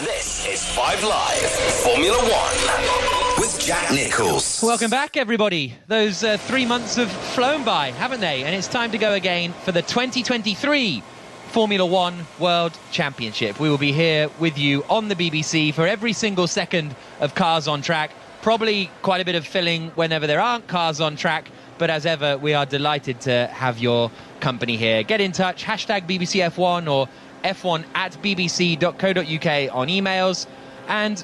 This is 5 Live Formula One with Jack Nichols. Welcome back, everybody. Those 3 months have flown by, haven't they? And it's time to go again for the 2023 Formula One World Championship. We will be here with you on the BBC for every single second of cars on track. Probably quite a bit of filling whenever there aren't cars on track. But as ever, we are delighted to have your company here. Get in touch, hashtag BBCF1 or f1@bbc.co.uk on emails. And,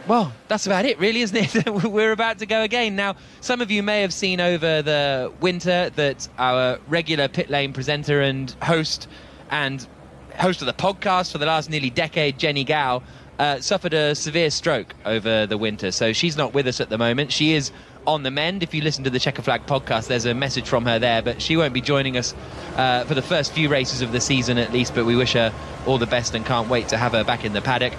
well, that's about it, really, isn't it? We're about to go again. Now, some of you may have seen over the winter that our regular pit lane presenter and host of the podcast for the last nearly decade, Jenny Gao, suffered a severe stroke over the winter. So she's not with us at the moment. She is on the mend. If you listen to the Checker Flag podcast, there's a message from her there, but she won't be joining us for the first few races of the season at least, but we wish her all the best and can't wait to have her back in the paddock.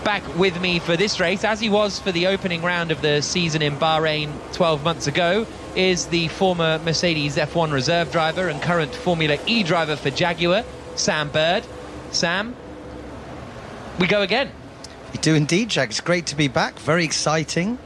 Back with me for this race, as he was for the opening round of the season in Bahrain 12 months ago, is the former Mercedes F1 reserve driver and current Formula E driver for Jaguar, Sam Bird. Sam, we go again. We do indeed, Jack. It's great to be back. Very exciting.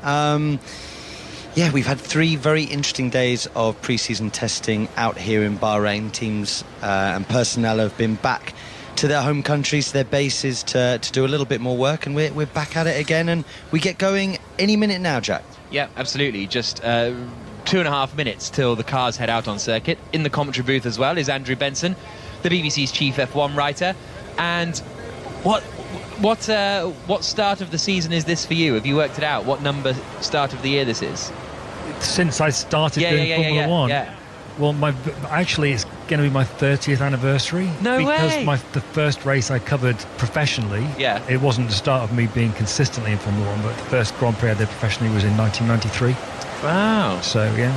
Yeah, we've had 3 very interesting days of pre-season testing out here in Bahrain. Teams and personnel have been back to their home countries, their bases, to do a little bit more work, and we're back at it again, and we get going any minute now, Jack. Yeah, absolutely. Just 2.5 minutes till the cars head out on circuit. In the commentary booth as well is Andrew Benson, the BBC's chief F1 writer. And what start of the season is this for you? Have you worked it out? What number start of the year this is? Since I started doing Formula One. Yeah. Well, actually, it's going to be my 30th anniversary. No way! Because the first race I covered professionally, it wasn't the start of me being consistently in Formula One, but the first Grand Prix I did professionally was in 1993. Wow. So, yeah.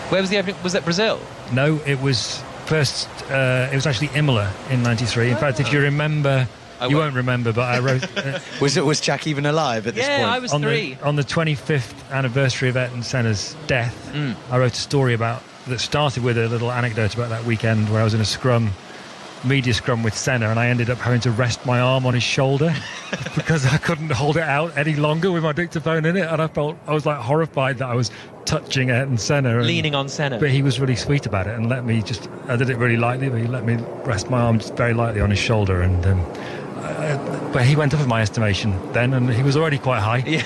Where was the opening? Was that Brazil? No, it was first, it was actually Imola in 93. In fact, if you remember... You won't remember, but I wrote... Was Jack even alive at this point? Yeah, I was 3. On the 25th anniversary of Ayrton Senna's death, I wrote a story that started with a little anecdote about that weekend where I was in a media scrum with Senna, and I ended up having to rest my arm on his shoulder because I couldn't hold it out any longer with my dictaphone in it, and I was like horrified that I was touching Ayrton Senna. Leaning on Senna. But he was really sweet about it and let me I did it really lightly, but he let me rest my arm just very lightly on his shoulder, and but he went up in my estimation then, and he was already quite high. Yeah.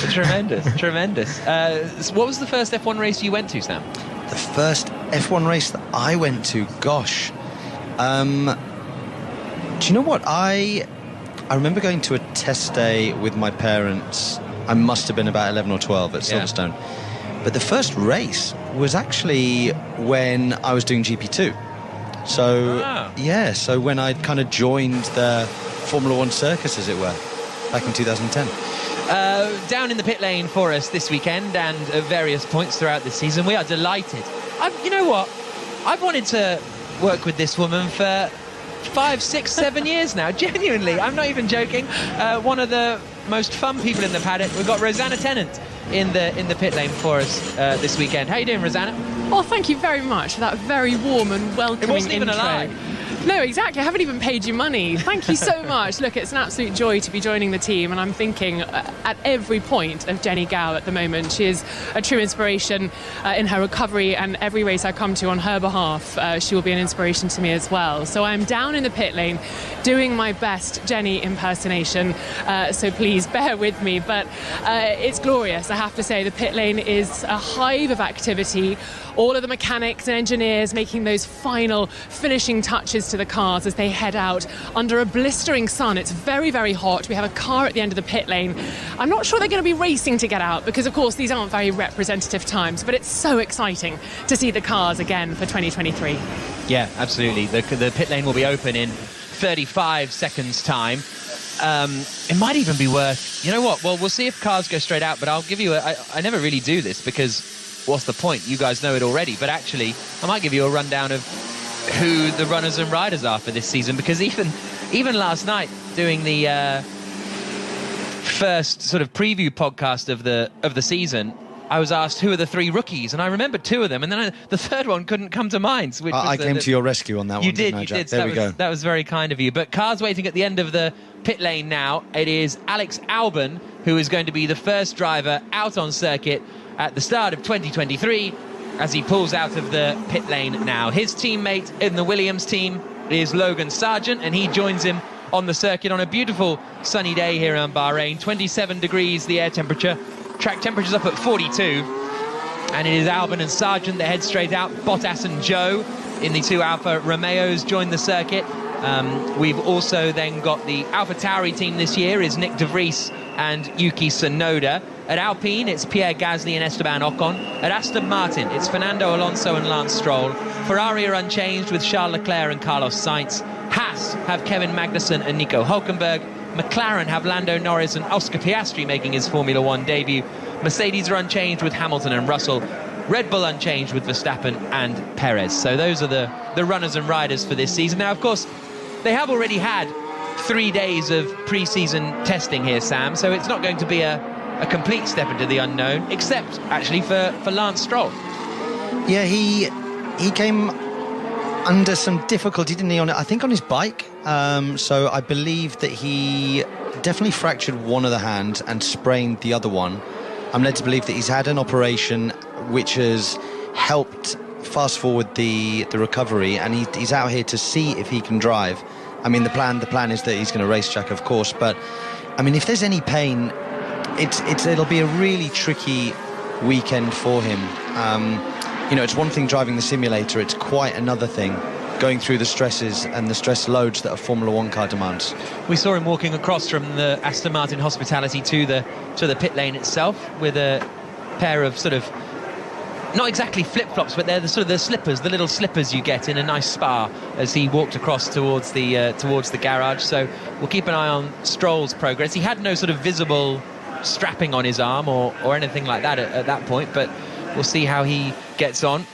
Tremendous. What was the first F1 race you went to, Sam? The first F1 race that I went to, gosh. Do you know what? I remember going to a test day with my parents. I must have been about 11 or 12 at Silverstone. But the first race was actually when I was doing GP2. So, so when I'd kind of joined the Formula One circus, as it were, back in 2010. Down in the pit lane for us this weekend and at various points throughout the season, we are delighted. You know what? I've wanted to work with this woman for 5, 6, 7 years now. Genuinely, I'm not even joking. One of the most fun people in the paddock. We've got Rosanna Tennant in the pit lane for us this weekend. How you doing, Rosanna? Oh, thank you very much for that very warm and welcoming intro. It wasn't even a lie. No, exactly. I haven't even paid you money. Thank you so much. Look, it's an absolute joy to be joining the team, and I'm thinking at every point of Jenny Gao at the moment. She is a true inspiration in her recovery, and every race I come to on her behalf, she will be an inspiration to me as well. So I'm down in the pit lane doing my best Jenny impersonation, so please bear with me. But it's glorious, I have to say. The pit lane is a hive of activity. All of the mechanics and engineers making those final finishing touches to the cars as they head out under a blistering sun. It's very, very hot. We have a car at the end of the pit lane. I'm not sure they're going to be racing to get out because, of course, these aren't very representative times, but it's so exciting to see the cars again for 2023. Yeah, absolutely. The pit lane will be open in 35 seconds' time. It might even be worth... You know what? Well, we'll see if cars go straight out, but I'll give you I never really do this because... What's the point? You guys know it already. But actually, I might give you a rundown of who the runners and riders are for this season, because even last night, doing the first sort of preview podcast of the season, I was asked who are the 3 rookies, and I remembered 2 of them, and then the third one couldn't come to mind. Which I came to your rescue on that one. You did. Jack? So there we go. That was very kind of you. But cars waiting at the end of the pit lane now. It is Alex Albon, who is going to be the first driver out on circuit at the start of 2023 as he pulls out of the pit lane now. His teammate in the Williams team is Logan Sargent, and he joins him on the circuit on a beautiful sunny day here in Bahrain. 27 degrees the air temperature. Track temperature's up at 42. And it is Albon and Sargent that head straight out. Bottas and Joe in the 2 Alfa Romeos join the circuit. We've also then got the AlphaTauri team this year is Nick de Vries and Yuki Tsunoda. At Alpine, it's Pierre Gasly and Esteban Ocon. At Aston Martin, it's Fernando Alonso and Lance Stroll. Ferrari are unchanged with Charles Leclerc and Carlos Sainz. Haas have Kevin Magnussen and Nico Hülkenberg. McLaren have Lando Norris and Oscar Piastri making his Formula One debut. Mercedes are unchanged with Hamilton and Russell. Red Bull unchanged with Verstappen and Perez. So those are the runners and riders for this season. Now, of course, they have already had 3 days of pre-season testing here, Sam, so it's not going to be a complete step into the unknown, except actually for Lance Stroll. Yeah, he came under some difficulty, didn't he, I think on his bike. So I believe that he definitely fractured one of the hands and sprained the other one. I'm led to believe that he's had an operation which has helped fast forward the recovery, and he's out here to see if he can drive. I mean, the plan is that he's going to race, Jack, of course, but I mean, if there's any pain, it'll be a really tricky weekend for him. It's one thing driving the simulator, it's quite another thing going through the stresses and the stress loads that a Formula One car demands. We saw him walking across from the Aston Martin hospitality to the pit lane itself with a pair of sort of, not exactly flip-flops, but they're the sort of the slippers, the little slippers you get in a nice spa, as he walked across towards the garage. So we'll keep an eye on Stroll's progress. He had no sort of visible strapping on his arm or anything like that at that point, but we'll see how he gets on.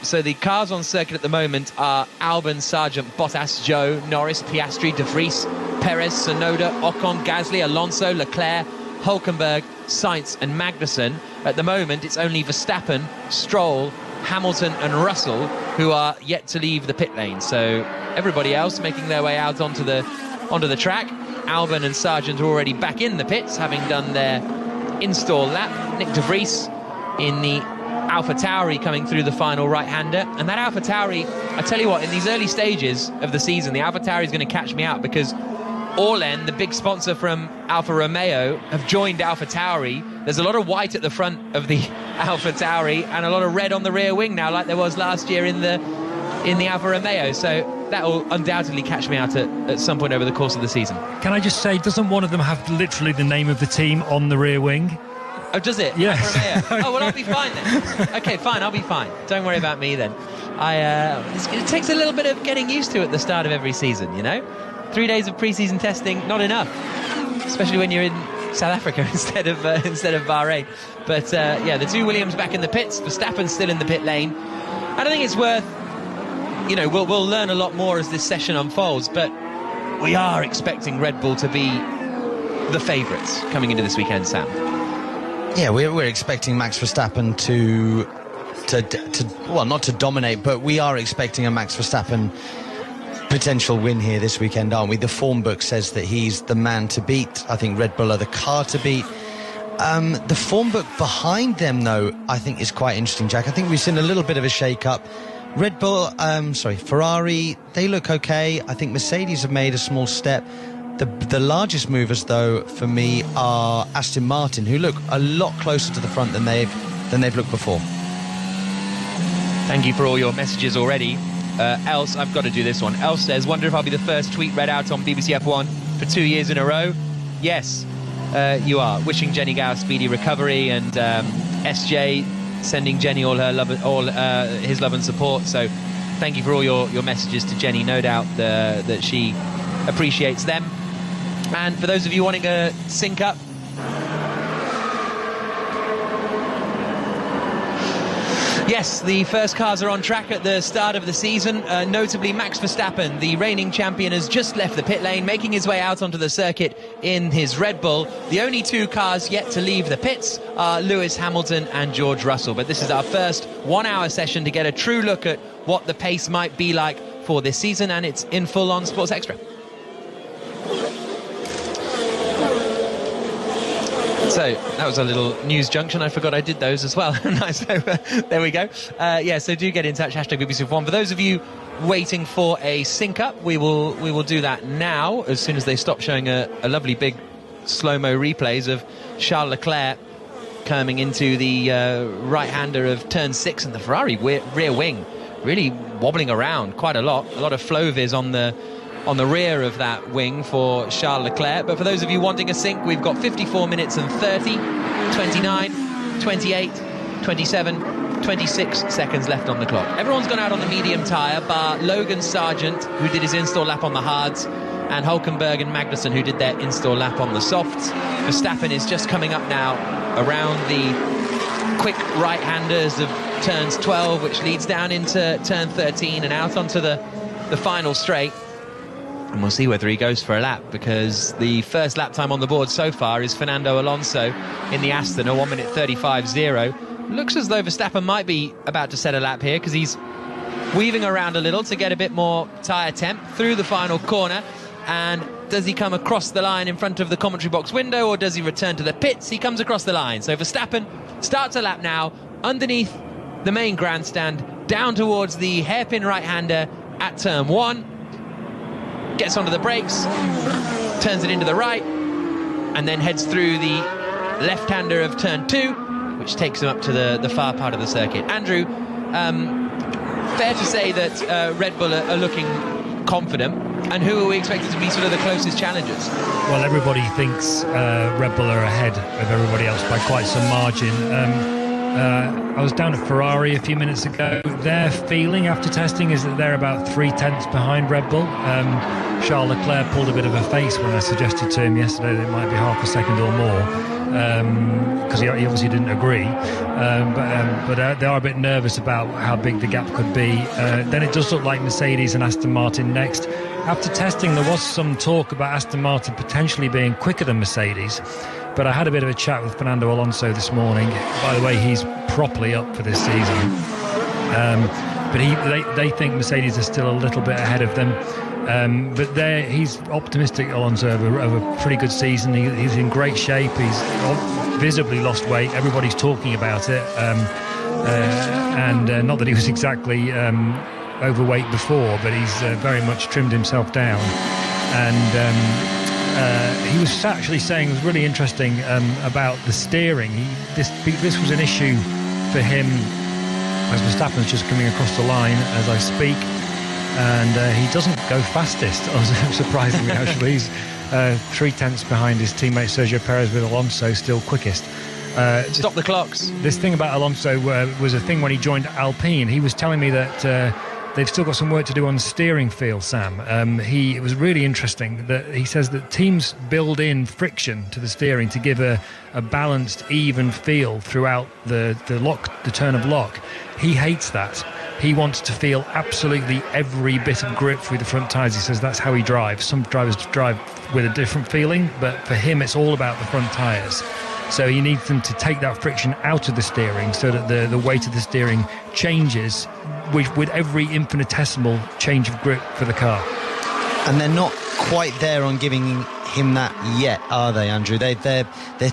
So the cars on circuit at the moment are Albon, Sargent, Bottas, Joe, Norris, Piastri, De Vries, Perez, Tsunoda, Ocon, Gasly, Alonso, Leclerc, Hülkenberg, Sainz and Magnussen. At the moment, it's only Verstappen, Stroll, Hamilton and Russell who are yet to leave the pit lane. So everybody else making their way out onto the track. Albon and Sargent are already back in the pits, having done their install lap. Nick de Vries in the AlphaTauri coming through the final right-hander. And that AlphaTauri, I tell you what, in these early stages of the season, the AlphaTauri is going to catch me out, because Orlen, the big sponsor from Alfa Romeo, have joined AlphaTauri. There's a lot of white at the front of the AlphaTauri and a lot of red on the rear wing now, like there was last year in the Alfa Romeo. So that will undoubtedly catch me out at some point over the course of the season. Can I just say, doesn't one of them have literally the name of the team on the rear wing? Oh, does it? Yes. Alfa Romeo. Oh, well, I'll be fine then. Okay, fine, I'll be fine. Don't worry about me then. It takes a little bit of getting used to at the start of every season, you know? 3 days of pre-season testing, not enough, especially when you're in South Africa instead of Bahrain. But the 2 Williams back in the pits, Verstappen's still in the pit lane. I don't think it's worth, we'll learn a lot more as this session unfolds, but we are expecting Red Bull to be the favourites coming into this weekend, Sam. Yeah, we're expecting Max Verstappen to well, not to dominate, but we are expecting a Max Verstappen potential win here this weekend, aren't we? The form book says that he's the man to beat. I think Red Bull are the car to beat. The form book behind them, though, I think is quite interesting, Jack. I think we've seen a little bit of a shake-up. Ferrari, they look okay. I think Mercedes have made a small step. The largest movers, though, for me, are Aston Martin, who look a lot closer to the front than they've looked before. Thank you for all your messages already. Else, I've got to do this one. Else says, wonder if I'll be the first tweet read out on BBC F1 for 2 years in a row. Yes, you are. Wishing Jenny Gow speedy recovery, and SJ sending Jenny all her love, his love and support. So thank you for all your messages to Jenny. No doubt that she appreciates them. And for those of you wanting a sync up, Yes, the first cars are on track at the start of the season. Notably, Max Verstappen, the reigning champion, has just left the pit lane, making his way out onto the circuit in his Red Bull. The only two cars yet to leave the pits are Lewis Hamilton and George Russell. But this is our first 1 hour session to get a true look at what the pace might be like for this season, and it's in full on Sports Extra. So that was a little news junction. I forgot I did those as well. Nice. So, there we go. So do get in touch. Hashtag BBC1. For those of you waiting for a sync up, we will do that now as soon as they stop showing a lovely big slow-mo replays of Charles Leclerc coming into the right-hander of turn 6 and the Ferrari rear wing really wobbling around quite a lot. A lot of flow vis on the rear of that wing for Charles Leclerc. But for those of you wanting a sync, we've got 54 minutes and 30, 29, 28, 27, 26 seconds left on the clock. Everyone's gone out on the medium tyre, bar Logan Sargent, who did his install lap on the hards, and Hulkenberg and Magnussen, who did their install lap on the softs. Verstappen is just coming up now around the quick right-handers of turns 12, which leads down into turn 13 and out onto the final straight. And we'll see whether he goes for a lap, because the first lap time on the board so far is Fernando Alonso in the Aston, a 1 minute 35.0. Looks as though Verstappen might be about to set a lap here, because he's weaving around a little to get a bit more tyre temp through the final corner. And does he come across the line in front of the commentary box window, or does he return to the pits? He comes across the line. So Verstappen starts a lap now underneath the main grandstand, down towards the hairpin right-hander at turn 1. Gets onto the brakes, turns it into the right, and then heads through the left-hander of turn 2, which takes him up to the far part of the circuit. Andrew, fair to say that Red Bull are looking confident, and who are we expected to be sort of the closest challengers? Well, everybody thinks Red Bull are ahead of everybody else by quite some margin. I was down at Ferrari a few minutes ago. Their feeling after testing is that they're about 3/10 behind Red Bull. Charles Leclerc pulled a bit of a face when I suggested to him yesterday that it might be half a second or more, because he obviously didn't agree. But they are a bit nervous about how big the gap could be. Then it does look like Mercedes and Aston Martin next. After testing, there was some talk about Aston Martin potentially being quicker than Mercedes. But I had a bit of a chat with Fernando Alonso this morning. By the way, he's properly up for this season. But they think Mercedes are still a little bit ahead of them. But he's optimistic, Alonso, of a pretty good season. He's in great shape. He's visibly lost weight. Everybody's talking about it. And not that he was exactly overweight before, but he's very much trimmed himself down. And he was actually saying, it was really interesting, about the steering. This was an issue for him as Verstappen's just coming across the line as I speak, and he doesn't go fastest, surprisingly. Actually, he's 3/10 behind his teammate Sergio Perez, with Alonso still quickest. Stop the clocks. This thing about Alonso was a thing when he joined Alpine. He was telling me that they've still got some work to do on the steering feel, Sam. It was really interesting that he says that teams build in friction to the steering to give a balanced, even feel throughout the turn of lock. He hates that. He wants to feel absolutely every bit of grip through the front tyres. He says that's how he drives. Some drivers drive with a different feeling, but for him it's all about the front tyres. So he needs them to take that friction out of the steering so that the weight of the steering changes with every infinitesimal change of grip for the car. And they're not quite there on giving him that yet, are they, Andrew? They're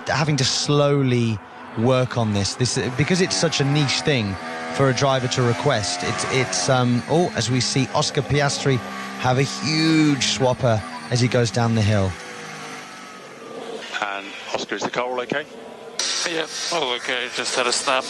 having to slowly work on this because it's such a niche thing for a driver to request. It's as we see Oscar Piastri have a huge swapper as he goes down the hill. And Oscar, is the car all okay? Yeah, all okay, just had a snap.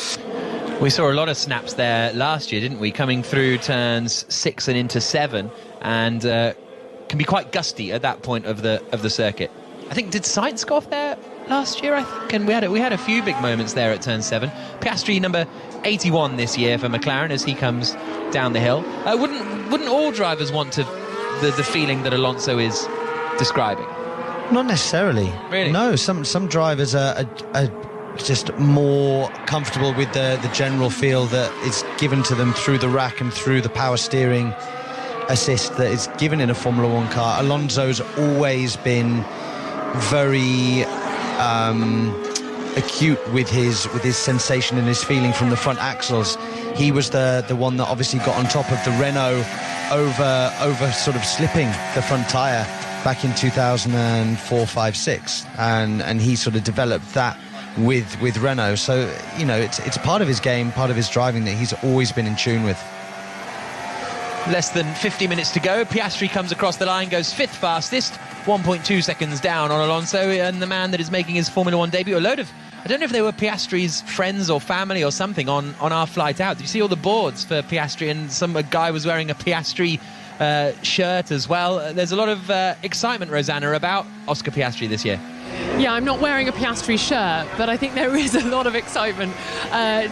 We saw a lot of snaps there last year, didn't we? Coming through turns 6 and into 7, and can be quite gusty at that point of the circuit. I think, did Sainz go off there last year? I think, and we had a few big moments there at turn 7. Piastri number 81 this year for McLaren as he comes down the hill. Wouldn't all drivers want the feeling that Alonso is describing? Not necessarily. Really? No, some drivers are just more comfortable with the general feel that is given to them through the rack and through the power steering assist that is given in a Formula One car. Alonso's always been very acute with his sensation and his feeling from the front axles. He was the one that obviously got on top of the Renault over sort of slipping the front tyre back in 2004, 5, 6, and he sort of developed that with Renault. So, you know, it's part of his game, part of his driving that he's always been in tune with. Less than 50 minutes to go. Piastri comes across the line, goes 5th fastest, 1.2 seconds down on Alonso, and the man that is making his Formula One debut. A load of, I don't know if they were Piastri's friends or family or something on our flight out. Did you see all the boards for Piastri? And a guy was wearing a Piastri shirt as well. There's a lot of excitement, Rosanna, about Oscar Piastri this year. Yeah, I'm not wearing a Piastri shirt, but I think there is a lot of excitement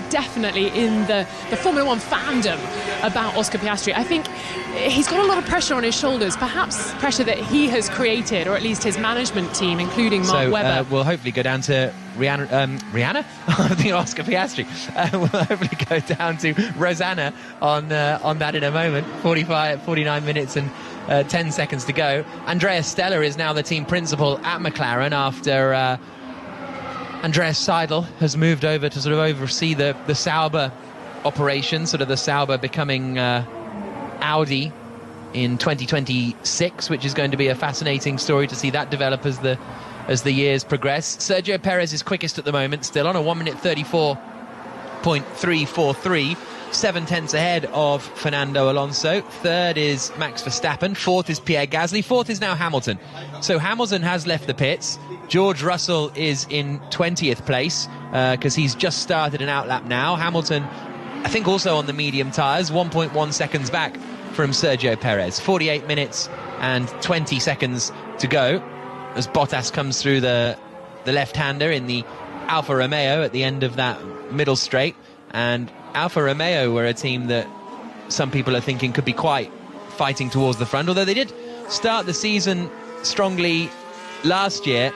definitely in the Formula One fandom about Oscar Piastri. I think he's got a lot of pressure on his shoulders, perhaps pressure that he has created, or at least his management team, including Mark Webber. We'll hopefully go down to Rihanna? I think Oscar Piastri. We'll hopefully go down to Rosanna on that in a moment. 49 minutes and 10 seconds to go. Andrea Stella is now the team principal at McLaren after Andreas Seidel has moved over to sort of oversee the Sauber operation, sort of the Sauber becoming Audi in 2026, which is going to be a fascinating story to see that develop as the years progress. Sergio Perez is quickest at the moment, still on a 1 minute 34.343. 7/10 ahead of Fernando Alonso. Third is Max Verstappen. Fourth is Pierre Gasly. Fourth is now Hamilton. So Hamilton has left the pits. George Russell is in 20th place because he's just started an outlap now. Hamilton, I think, also on the medium tyres, 1.1 seconds back from Sergio Perez. 48 minutes and 20 seconds to go as Bottas comes through the left-hander in the Alfa Romeo at the end of that middle straight. And Alfa Romeo were a team that some people are thinking could be quite fighting towards the front, although they did start the season strongly last year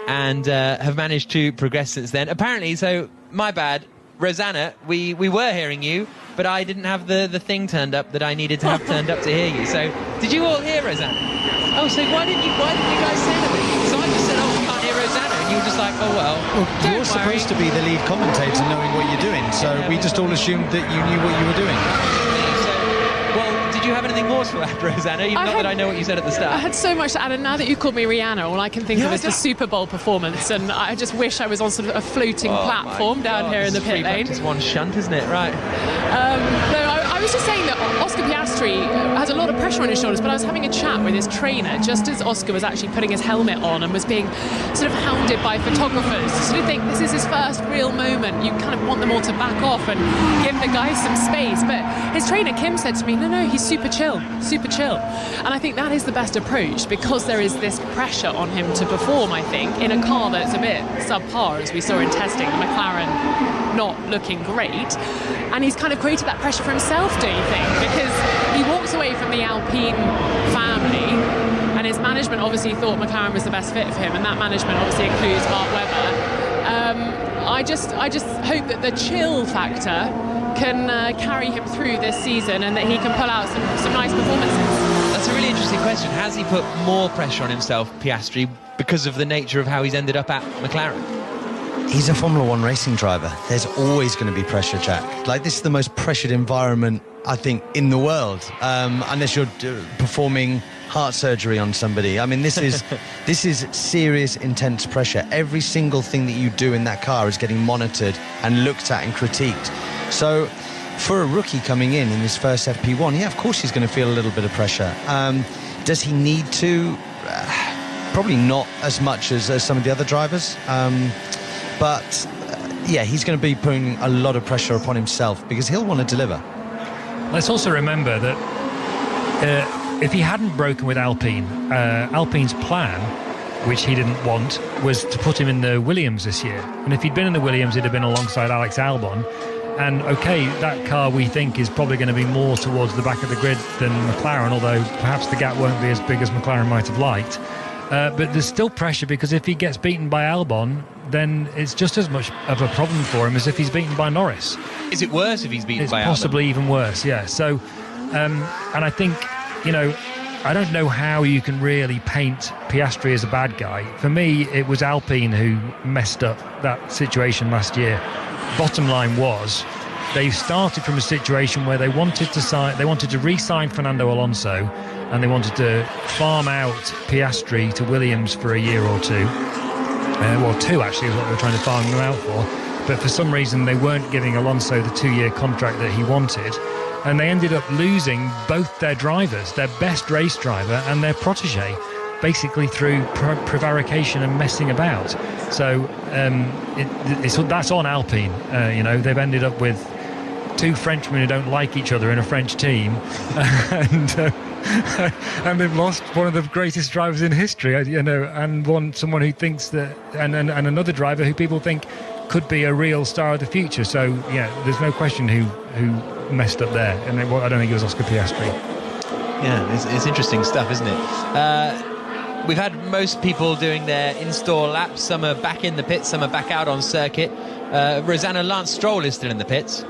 and have managed to progress since then. Apparently, so my bad, Rosanna, we were hearing you, but I didn't have the thing turned up that I needed to have turned up to hear you. So did you all hear Rosanna? Oh, so why didn't you guys say anything? So I just said, oh, we can't hear Rosanna, and you were just like, oh well. You're supposed to be the lead commentator, knowing what you're doing, so we just all assumed that you knew what you were doing. Well, did you have anything more to add, Rosanna? Not that I know what you said at the start. I had so much to add, and now that you called me Rihanna, all I can think of is the Super Bowl performance, and I just wish I was on sort of a floating platform down here in the pit lane. It's one shunt, isn't it? Right. No, I was just saying that Oscar Piastri has a lot of pressure on his shoulders, but I was having a chat with his trainer just as Oscar was actually putting his helmet on and was being sort of hounded by photographers. So I think this is his first real moment. You kind of want them all to back off and give the guy some space. But his trainer, Kim, said to me, no, he's super chill. And I think that is the best approach because there is this pressure on him to perform, I think, in a car that's a bit subpar, as we saw in testing, the McLaren not looking great. And he's kind of created that pressure for himself, do you think? Because he walks away from the Alpine family and his management obviously thought McLaren was the best fit for him, and that management obviously includes Mark Webber. I just hope that the chill factor can carry him through this season and that he can pull out some nice performances. That's a really interesting question. Has he put more pressure on himself, Piastri, because of the nature of how he's ended up at McLaren? He's a Formula One racing driver. There's always going to be pressure, Jack. Like, this is the most pressured environment, I think, in the world, unless you're performing heart surgery on somebody. I mean, this is serious, intense pressure. Every single thing that you do in that car is getting monitored and looked at and critiqued. So for a rookie coming in his first FP1, yeah, of course he's going to feel a little bit of pressure. Does he need to? Probably not as much as some of the other drivers. But yeah, he's going to be putting a lot of pressure upon himself because he'll want to deliver. Let's also remember that if he hadn't broken with Alpine, Alpine's plan, which he didn't want, was to put him in the Williams this year. And if he'd been in the Williams, he'd have been alongside Alex Albon. And okay, that car we think is probably going to be more towards the back of the grid than McLaren, although perhaps the gap won't be as big as McLaren might have liked. But there's still pressure, because if he gets beaten by Albon, then it's just as much of a problem for him as if he's beaten by Norris. Is it worse if he's beaten by Albon? It's possibly even worse, yeah. So, and I think, I don't know how you can really paint Piastri as a bad guy. For me, it was Alpine who messed up that situation last year. Bottom line was, they started from a situation where they wanted to re-sign Fernando Alonso, and they wanted to farm out Piastri to Williams for a year or two. Well, 2 actually is what they were trying to farm them out for. But for some reason, they weren't giving Alonso the 2-year contract that he wanted. And they ended up losing both their drivers, their best race driver and their protege, basically through prevarication and messing about. So that's on Alpine. They've ended up with 2 Frenchmen who don't like each other in a French team, and they've lost one of the greatest drivers in history, and someone who thinks that, and another driver who people think could be a real star of the future. So yeah, there's no question who messed up there, and I don't think it was Oscar Piastri. Yeah, it's interesting stuff, isn't it? We've had most people doing their in-store laps. Some are back in the pits, some are back out on circuit. Rosanna, Lance Stroll is still in the pits.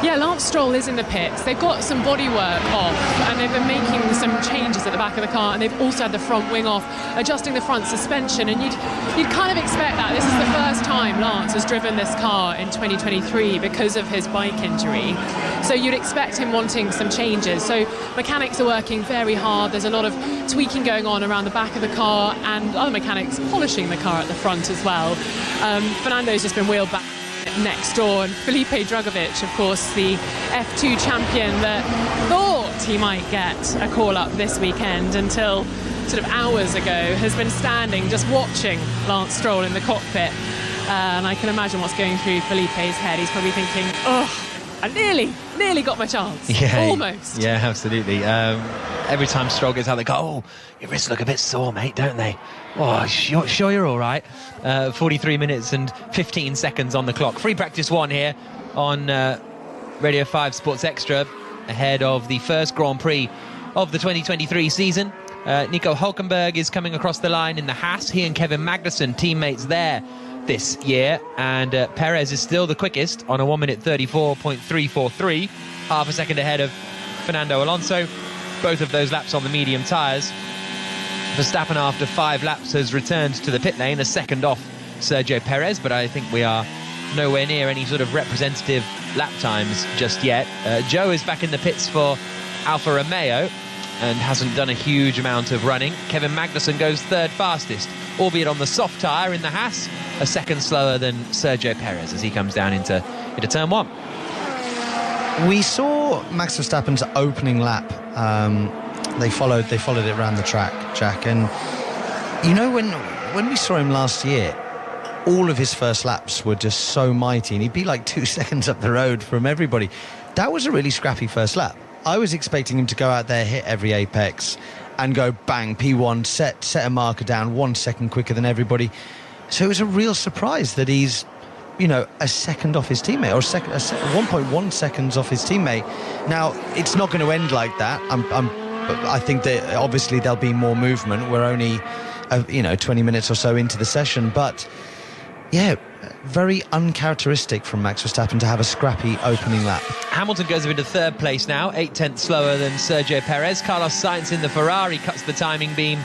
Yeah, Lance Stroll is in the pits. They've got some bodywork off, and they've been making some changes at the back of the car, and they've also had the front wing off, adjusting the front suspension, and you'd kind of expect that. This is the first time Lance has driven this car in 2023 because of his bike injury. So you'd expect him wanting some changes. So mechanics are working very hard. There's a lot of tweaking going on around the back of the car, and other mechanics polishing the car at the front as well. Fernando's just been wheeled back next door, and Felipe Drugovich, of course, the F2 champion that thought he might get a call up this weekend until sort of hours ago, has been standing just watching Lance Stroll in the cockpit, and I can imagine what's going through Felipe's head. He's probably thinking, I nearly got my chance. Yeah, almost. Yeah, absolutely. Every time Stroll gets out, they go, your wrists look a bit sore, mate, don't they? Sure you're all right. 43 minutes and 15 seconds on the clock. Free practice 1 here on Radio 5 Sports Extra, ahead of the first Grand Prix of the 2023 season. Nico Hülkenberg is coming across the line in the Haas. He and Kevin Magnussen, teammates there this year. And Perez is still the quickest on a 1 minute 34.343, half a second ahead of Fernando Alonso. Both of those laps on the medium tyres. Verstappen, after 5 laps, has returned to the pit lane, a second off Sergio Perez, but I think we are nowhere near any sort of representative lap times just yet. Joe is back in the pits for Alfa Romeo and hasn't done a huge amount of running. Kevin Magnussen goes 3rd fastest, albeit on the soft tyre in the Haas, a second slower than Sergio Perez as he comes down into turn 1. We saw Max Verstappen's opening lap. They followed it around the track, Jack. And when we saw him last year, all of his first laps were just so mighty, and he'd be like 2 seconds up the road from everybody. That was a really scrappy first lap. I was expecting him to go out there, hit every apex, and go bang, P1, set a marker down 1 second quicker than everybody. So it was a real surprise that he's, a second off his teammate, or 1.1 seconds off his teammate. Now, it's not going to end like that. I think that obviously there'll be more movement. We're only, 20 minutes or so into the session, but yeah, very uncharacteristic from Max Verstappen to have a scrappy opening lap. Hamilton goes into 3rd place now, 8/10 slower than Sergio Perez. Carlos Sainz in the Ferrari cuts the timing beam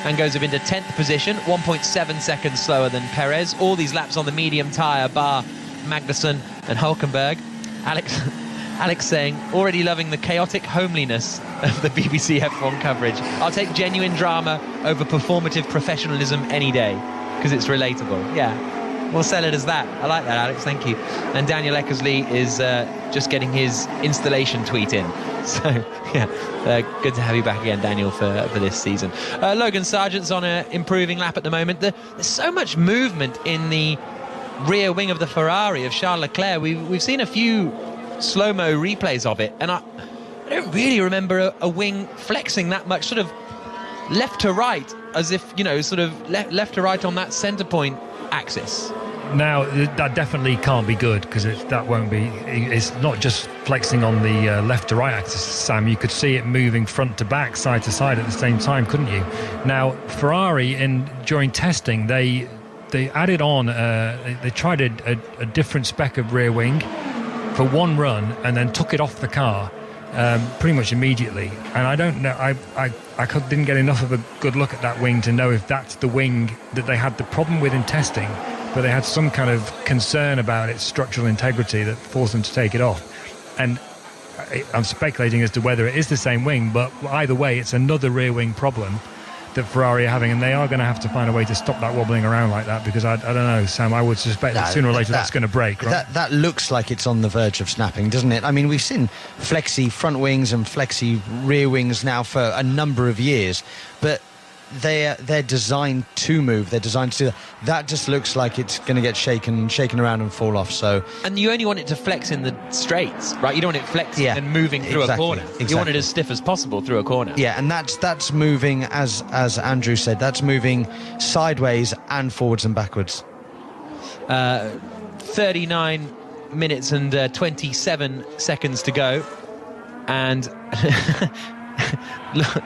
and goes up into 10th position, 1.7 seconds slower than Perez. All these laps on the medium tyre, bar Magnussen and Hülkenberg. Alex saying, already loving the chaotic homeliness of the BBC F1 coverage. I'll take genuine drama over performative professionalism any day, because it's relatable. Yeah, we'll sell it as that. I like that, Alex, thank you. And Daniel Eckersley is just getting his installation tweet in. So, yeah, good to have you back again, Daniel, for this season. Logan Sargent's on an improving lap at the moment. There's so much movement in the rear wing of the Ferrari of Charles Leclerc. We've seen a few slow-mo replays of it, and I don't really remember a wing flexing that much, sort of left to right, as if, sort of left to right on that centre point axis. Now, that definitely can't be good, because that won't be. It's not just flexing on the left to right axis, Sam. You could see it moving front to back, side to side at the same time, couldn't you? Now, Ferrari, during testing, they added on. They tried a different spec of rear wing for one run, and then took it off the car pretty much immediately. And I don't know. I didn't get enough of a good look at that wing to know if that's the wing that they had the problem with in testing. But they had some kind of concern about its structural integrity that forced them to take it off. And I'm speculating as to whether it is the same wing, but either way, it's another rear wing problem that Ferrari are having, and they are going to have to find a way to stop that wobbling around like that, because I don't know, Sam, I would suspect that sooner or later that's going to break, right? That looks like it's on the verge of snapping, doesn't it? I mean, we've seen flexi front wings and flexi rear wings now for a number of years, but they're designed to move. They're designed to do that. That just looks like it's going to get shaken around and fall off. So, and you only want it to flex in the straights, right? You don't want it flexing and moving through a corner. Exactly. You want it as stiff as possible through a corner. Yeah, and that's moving, as Andrew said, that's moving sideways and forwards and backwards. 39 minutes and 27 seconds to go, and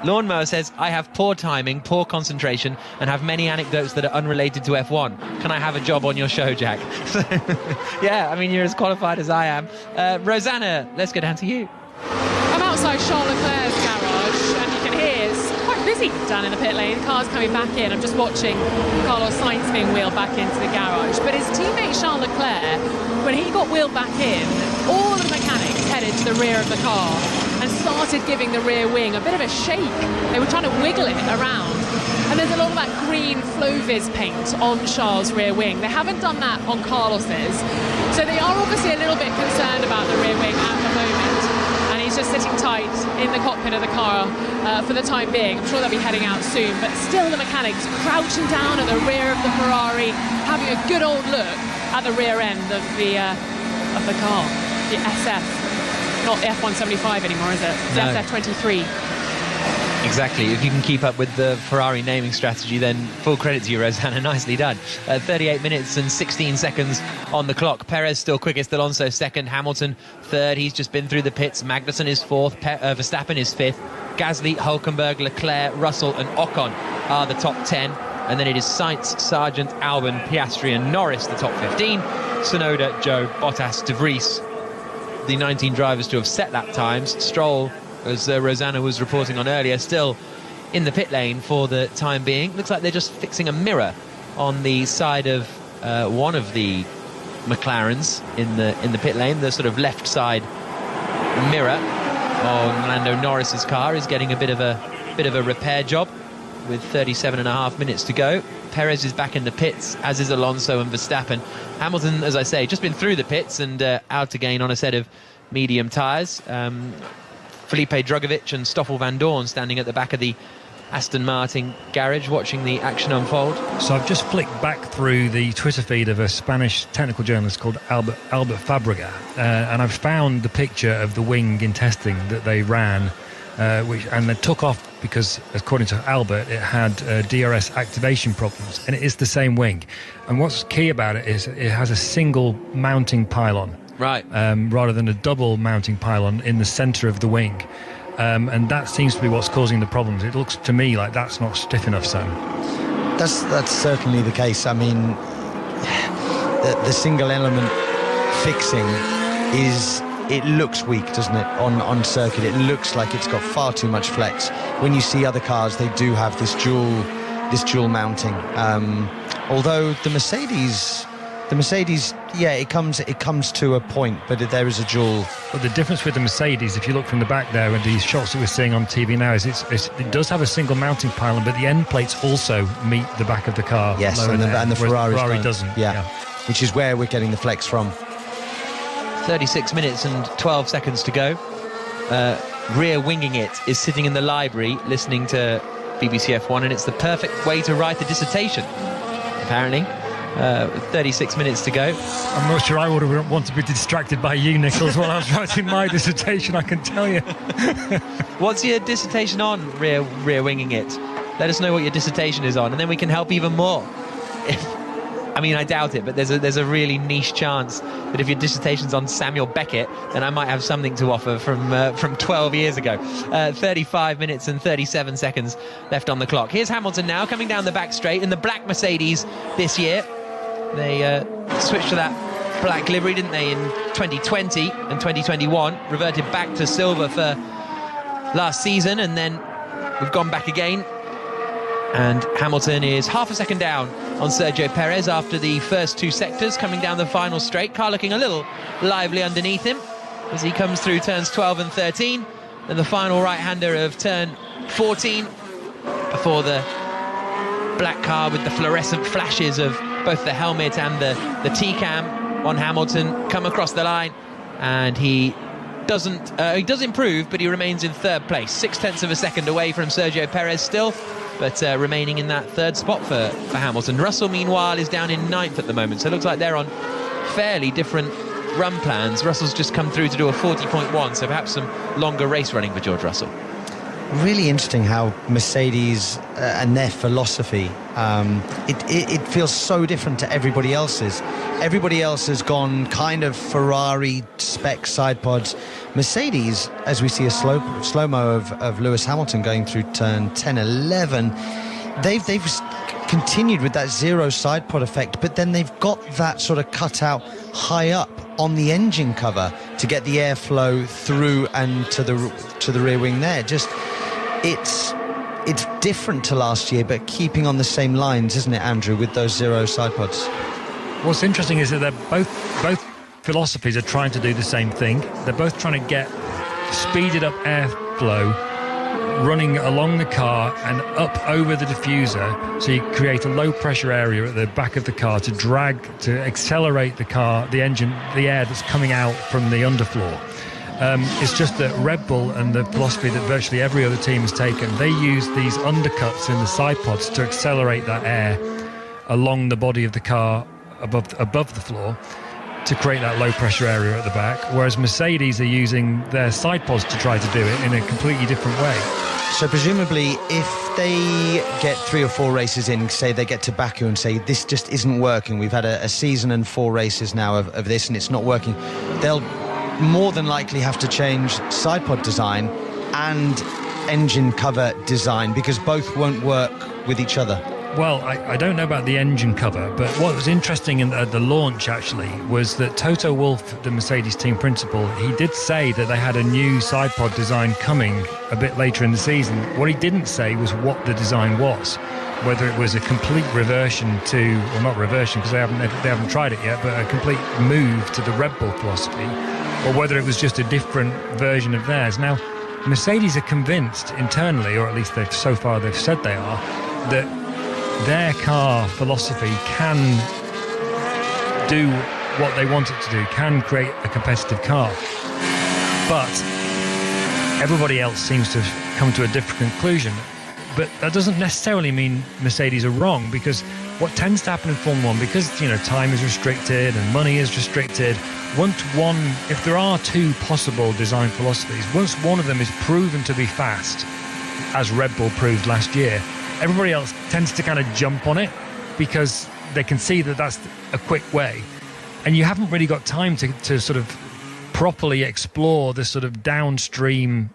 Lawnmower says, I have poor timing, poor concentration, and have many anecdotes that are unrelated to F1. Can I have a job on your show, Jack? Yeah, I mean, you're as qualified as I am. Rosanna, let's go down to you. I'm outside Charles Leclerc's garage, and you can hear it's quite busy down in the pit lane. Cars coming back in. I'm just watching Carlos Sainz being wheeled back into the garage. But his teammate Charles Leclerc, when he got wheeled back in, all of the mechanics headed to the rear of the car and started giving the rear wing a bit of a shake. They were trying to wiggle it around. And there's a lot of that green Flovis paint on Charles' rear wing. They haven't done that on Carlos's. So they are obviously a little bit concerned about the rear wing at the moment. And he's just sitting tight in the cockpit of the car for the time being. I'm sure they'll be heading out soon. But still the mechanics crouching down at the rear of the Ferrari, having a good old look at the rear end of the car, the SF. Not the F175 anymore, is it? It's no. the SF23. Exactly. If you can keep up with the Ferrari naming strategy, then full credit to you, Rosanna. Nicely done. 38 minutes and 16 seconds on the clock. Perez still quickest, Alonso second, Hamilton third. He's just been through the pits. Magnussen is fourth, Verstappen is fifth. Gasly, Hülkenberg, Leclerc, Russell and Ocon are the top 10. And then it is Sainz, Sargent, Albon, Piastri and Norris, the top 15. Tsunoda, Joe, Bottas, De Vries, the 19 drivers to have set lap times. Stroll, as Rosanna was reporting on earlier, still in the pit lane for the time being. Looks like they're just fixing a mirror on the side of one of the McLarens in the pit lane. The sort of left side mirror on Lando Norris's car is getting a bit of a repair job with 37.5 minutes to go. Perez is back in the pits, as is Alonso and Verstappen. Hamilton, as I say, just been through the pits and out again on a set of medium tyres. Felipe Drugovich and Stoffel Van Dorn standing at the back of the Aston Martin garage watching the action unfold. So I've just flicked back through the Twitter feed of a Spanish technical journalist called Albert Fábrega, and I've found the picture of the wing in testing that they ran, and they took off because, according to Albert, it had DRS activation problems, and it is the same wing. And what's key about it is it has a single mounting pylon, right, rather than a double mounting pylon in the centre of the wing. And that seems to be what's causing the problems. It looks to me like that's not stiff enough, Sam. That's certainly the case. I mean, the single element fixing it looks weak, doesn't it, on circuit? It looks like it's got far too much flex. When you see other cars, they do have this dual mounting. Although the Mercedes, yeah, it comes to a point, but there is a dual. But the difference with the Mercedes, if you look from the back there, and these shots that we're seeing on TV now, is it does have a single mounting pylon, but the end plates also meet the back of the car. Yes, and the Ferrari doesn't. Yeah, which is where we're getting the flex from. 36 minutes and 12 seconds to go. Rear Winging It is sitting in the library listening to BBC F1, and it's the perfect way to write a dissertation, apparently. 36 minutes to go. I'm not sure I would want to be distracted by you, Nichols, while I was writing my dissertation, I can tell you. What's your dissertation on, Rear Winging It? Let us know what your dissertation is on, and then we can help even more. I mean, I doubt it, but there's a really niche chance that if your dissertation's on Samuel Beckett, then I might have something to offer from 12 years ago. 35 minutes and 37 seconds left on the clock. Here's Hamilton now coming down the back straight in the black Mercedes this year. They switched to that black livery, didn't they, in 2020 and 2021, reverted back to silver for last season, and then we've gone back again. And Hamilton is half a second down on Sergio Perez after the first two sectors, coming down the final straight. Car looking a little lively underneath him as he comes through turns 12 and 13, and the final right-hander of turn 14 before the black car with the fluorescent flashes of both the helmet and the T-cam on Hamilton come across the line, and he does improve, but he remains in third place, 0.6 of a second away from Sergio Perez still, but remaining in that third spot for Hamilton. Russell, meanwhile, is down in ninth at the moment, so it looks like they're on fairly different run plans. Russell's just come through to do a 40.1, so perhaps some longer race running for George Russell. Really interesting how Mercedes and their philosophy, it feels so different to everybody else's. Everybody else has gone kind of Ferrari spec side pods. Mercedes, as we see a slow-mo of Lewis Hamilton going through turn 10, 11, they've continued with that zero side pod effect, but then they've got that sort of cutout high up on the engine cover to get the airflow through and to the rear wing there. Just it's different to last year, but keeping on the same lines, isn't it, Andrew, with those zero side pods? What's interesting is that they're both philosophies are trying to do the same thing. They're both trying to get speeded up airflow running along the car and up over the diffuser, so you create a low pressure area at the back of the car to accelerate the car, the engine, the air that's coming out from the underfloor. It's just that Red Bull and the philosophy that virtually every other team has taken, they use these undercuts in the side pods to accelerate that air along the body of the car above the floor to create that low pressure area at the back, whereas Mercedes are using their side pods to try to do it in a completely different way. So presumably if they get 3 or 4 races in, say they get to Baku and say this just isn't working, we've had a season and 4 races now of this and it's not working, they'll more than likely have to change side pod design and engine cover design, because both won't work with each other. Well, I don't know about the engine cover, but what was interesting at the launch, actually, was that Toto Wolff, the Mercedes team principal, he did say that they had a new side pod design coming a bit later in the season. What he didn't say was what the design was, whether it was a complete reversion to, well, not reversion because they haven't tried it yet, but a complete move to the Red Bull philosophy, or whether it was just a different version of theirs. Now, Mercedes are convinced internally, or at least so far they've said they are, that their car philosophy can do what they want it to do, can create a competitive car. But everybody else seems to have come to a different conclusion. But that doesn't necessarily mean Mercedes are wrong, because what tends to happen in Formula 1, because time is restricted and money is restricted, if there are 2 possible design philosophies, once one of them is proven to be fast, as Red Bull proved last year, everybody else tends to kind of jump on it because they can see that that's a quick way. And you haven't really got time to sort of properly explore the sort of downstream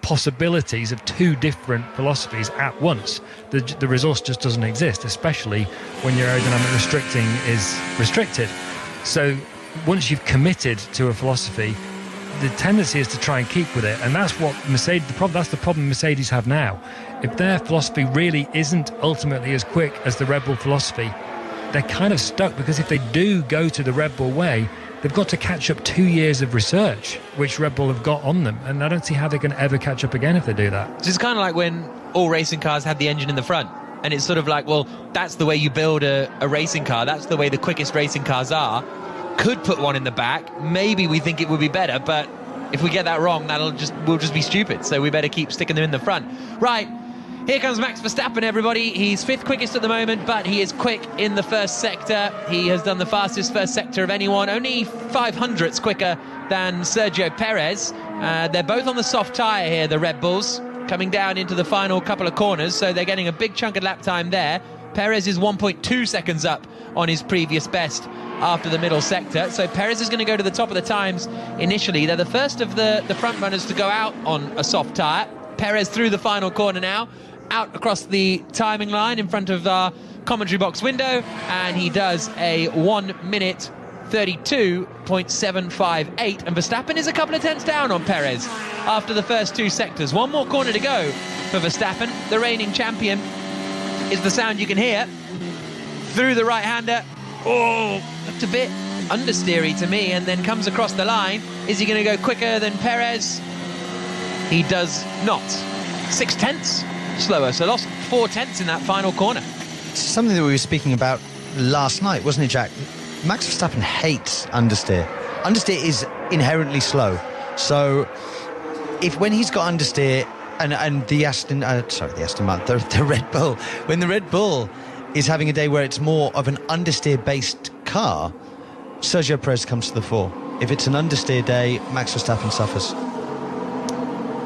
possibilities of 2 different philosophies at once. The resource just doesn't exist, especially when your aerodynamic restricting is restricted. So once you've committed to a philosophy, the tendency is to try and keep with it, and that's what that's the problem Mercedes have now. If their philosophy really isn't ultimately as quick as the Red Bull philosophy, they're kind of stuck, because if they do go to the Red Bull way, they've got to catch up 2 years of research, which Red Bull have got on them, and I don't see how they can ever catch up again if they do that. It's kind of like when all racing cars had the engine in the front, and it's sort of like, well, that's the way you build a racing car, that's the way the quickest racing cars are. Could put one in the back, maybe we think it would be better, but if we get that wrong, we'll just be stupid, so we better keep sticking them in the front. Right, here comes Max Verstappen, everybody. He's 5th quickest at the moment, but he is quick in the first sector. He has done the fastest first sector of anyone, only 0.05 quicker than Sergio Perez. They're both on the soft tyre here, the Red Bulls, coming down into the final couple of corners, so they're getting a big chunk of lap time there. Perez is 1.2 seconds up on his previous best after the middle sector. So Perez is going to go to the top of the times initially. They're the first of the front runners to go out on a soft tyre. Perez through the final corner now, out across the timing line in front of our commentary box window, and he does a 1 minute 32.758, and Verstappen is a couple of tenths down on Perez after the first two sectors. One more corner to go for Verstappen. The reigning champion is the sound you can hear through the right-hander. Oh, looked a bit understeery to me, and then comes across the line. Is he going to go quicker than Perez? He does not. 6 tenths slower, so lost 4 tenths in that final corner. Something that we were speaking about last night, wasn't it, Jack? Max Verstappen hates understeer. Understeer is inherently slow. So when he's got understeer and the Red Bull, when the Red Bull is having a day where it's more of an understeer-based car, Sergio Perez comes to the fore. If it's an understeer day, Max Verstappen suffers.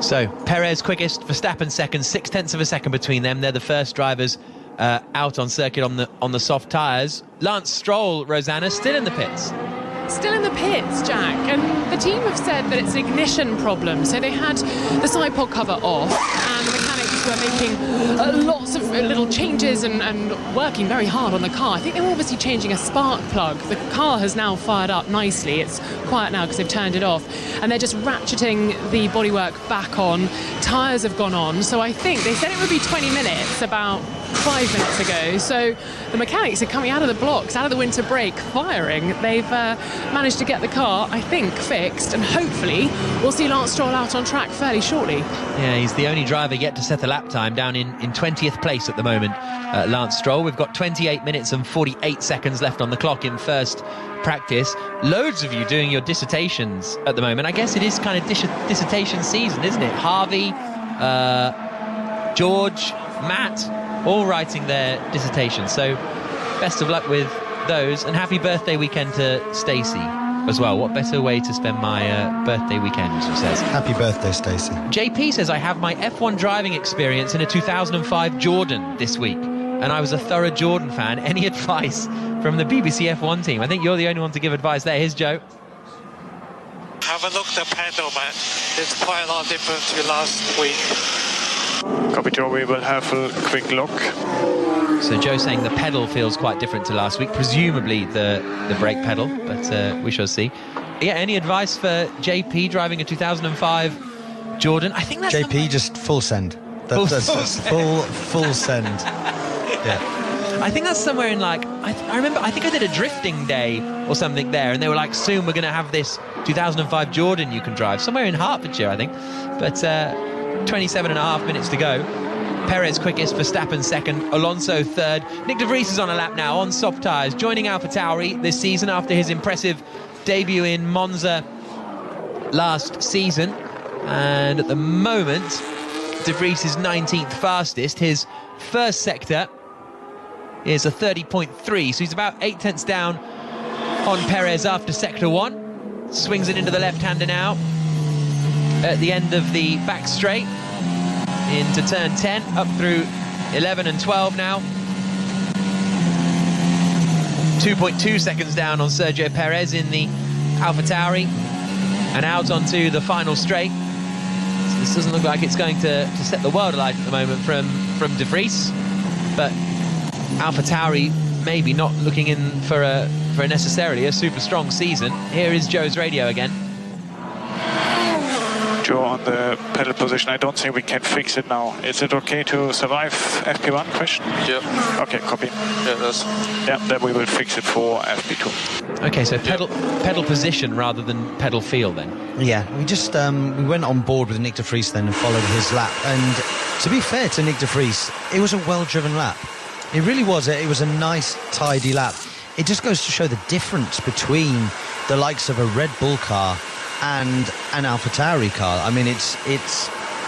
So Perez quickest, Verstappen second, 6 tenths of a second between them. They're the first drivers out on circuit on the soft tyres. Lance Stroll, Rosanna, still in the pits. Still in the pits, Jack, and the team have said that it's an ignition problem. So they had the side pod cover off, and the mechanics were making lots of little changes and working very hard on the car. I think they were obviously changing a spark plug. The car has now fired up nicely. It's quiet now because they've turned it off, and they're just ratcheting the bodywork back on. Tyres have gone on, so I think they said it would be 20 minutes about 5 minutes ago. So the mechanics are coming out of the blocks, out of the winter break, firing. They've managed to get the car, I think, fixed, and hopefully we'll see Lance Stroll out on track fairly shortly. Yeah, he's the only driver yet to set a lap time, down in 20th place at the moment, Lance Stroll. We've got 28 minutes and 48 seconds left on the clock in first practice. Loads of you doing your dissertations at the moment. I guess it is kind of dissertation season, isn't it? Harvey, George, Matt, all writing their dissertations. So best of luck with those, and happy birthday weekend to Stacey as well. What better way to spend my birthday weekend, she says. Happy birthday, Stacey. JP says, I have my F1 driving experience in a 2005 Jordan this week, and I was a thorough Jordan fan. Any advice from the BBC F1 team? I think you're the only one to give advice there. Here's Joe. Have a look at the pedal, man. It's quite a lot different to last week. Copy, Joe. We will have a quick look. So Joe saying the pedal feels quite different to last week, presumably the brake pedal, but we shall see. Yeah, any advice for JP driving a 2005 Jordan? I think that's JP just full send. Full send. Yeah. I think that's somewhere in like, I remember, I think I did a drifting day or something there, and they were like, soon we're going to have this 2005 Jordan you can drive, somewhere in Hertfordshire, I think. But 27 and a half minutes to go. Perez quickest, Verstappen second, Alonso third. Nick de Vries is on a lap now on soft tyres, joining AlphaTauri this season after his impressive debut in Monza last season. And at the moment, de Vries is 19th fastest. His first sector is a 30.3, so he's about 8 tenths down on Perez after sector 1. Swings it into the left-hander now at the end of the back straight into turn 10, up through 11 and 12 now. 2.2 seconds down on Sergio Perez in the AlphaTauri, and out onto the final straight. So this doesn't look like it's going to set the world alight at the moment from de Vries, but AlphaTauri maybe not looking in for necessarily a super strong season. Here is Joe's radio again. Joe, on the pedal position, I don't think we can fix it now. Is it okay to survive FP1 question? Yeah. Okay, copy. Yeah, that's... Yeah, then we will fix it for FP2. Okay, so pedal position rather than pedal feel then. Yeah, we just we went on board with Nick de Vries then and followed his lap. And to be fair to Nick de Vries, it was a well-driven lap. It really was. It was a nice, tidy lap. It just goes to show the difference between the likes of a Red Bull car and an AlphaTauri car. I mean, it's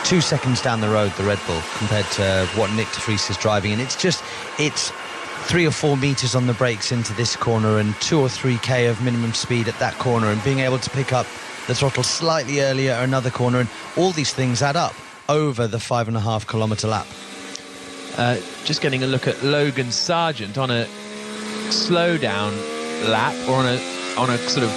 2 seconds down the road, the Red Bull, compared to what Nick de Vries is driving. And it's 3 or 4 meters on the brakes into this corner and 2 or 3k of minimum speed at that corner, and being able to pick up the throttle slightly earlier at another corner, and all these things add up over the 5.5 kilometre lap. Just getting a look at Logan Sargent on a slow down lap, or on a sort of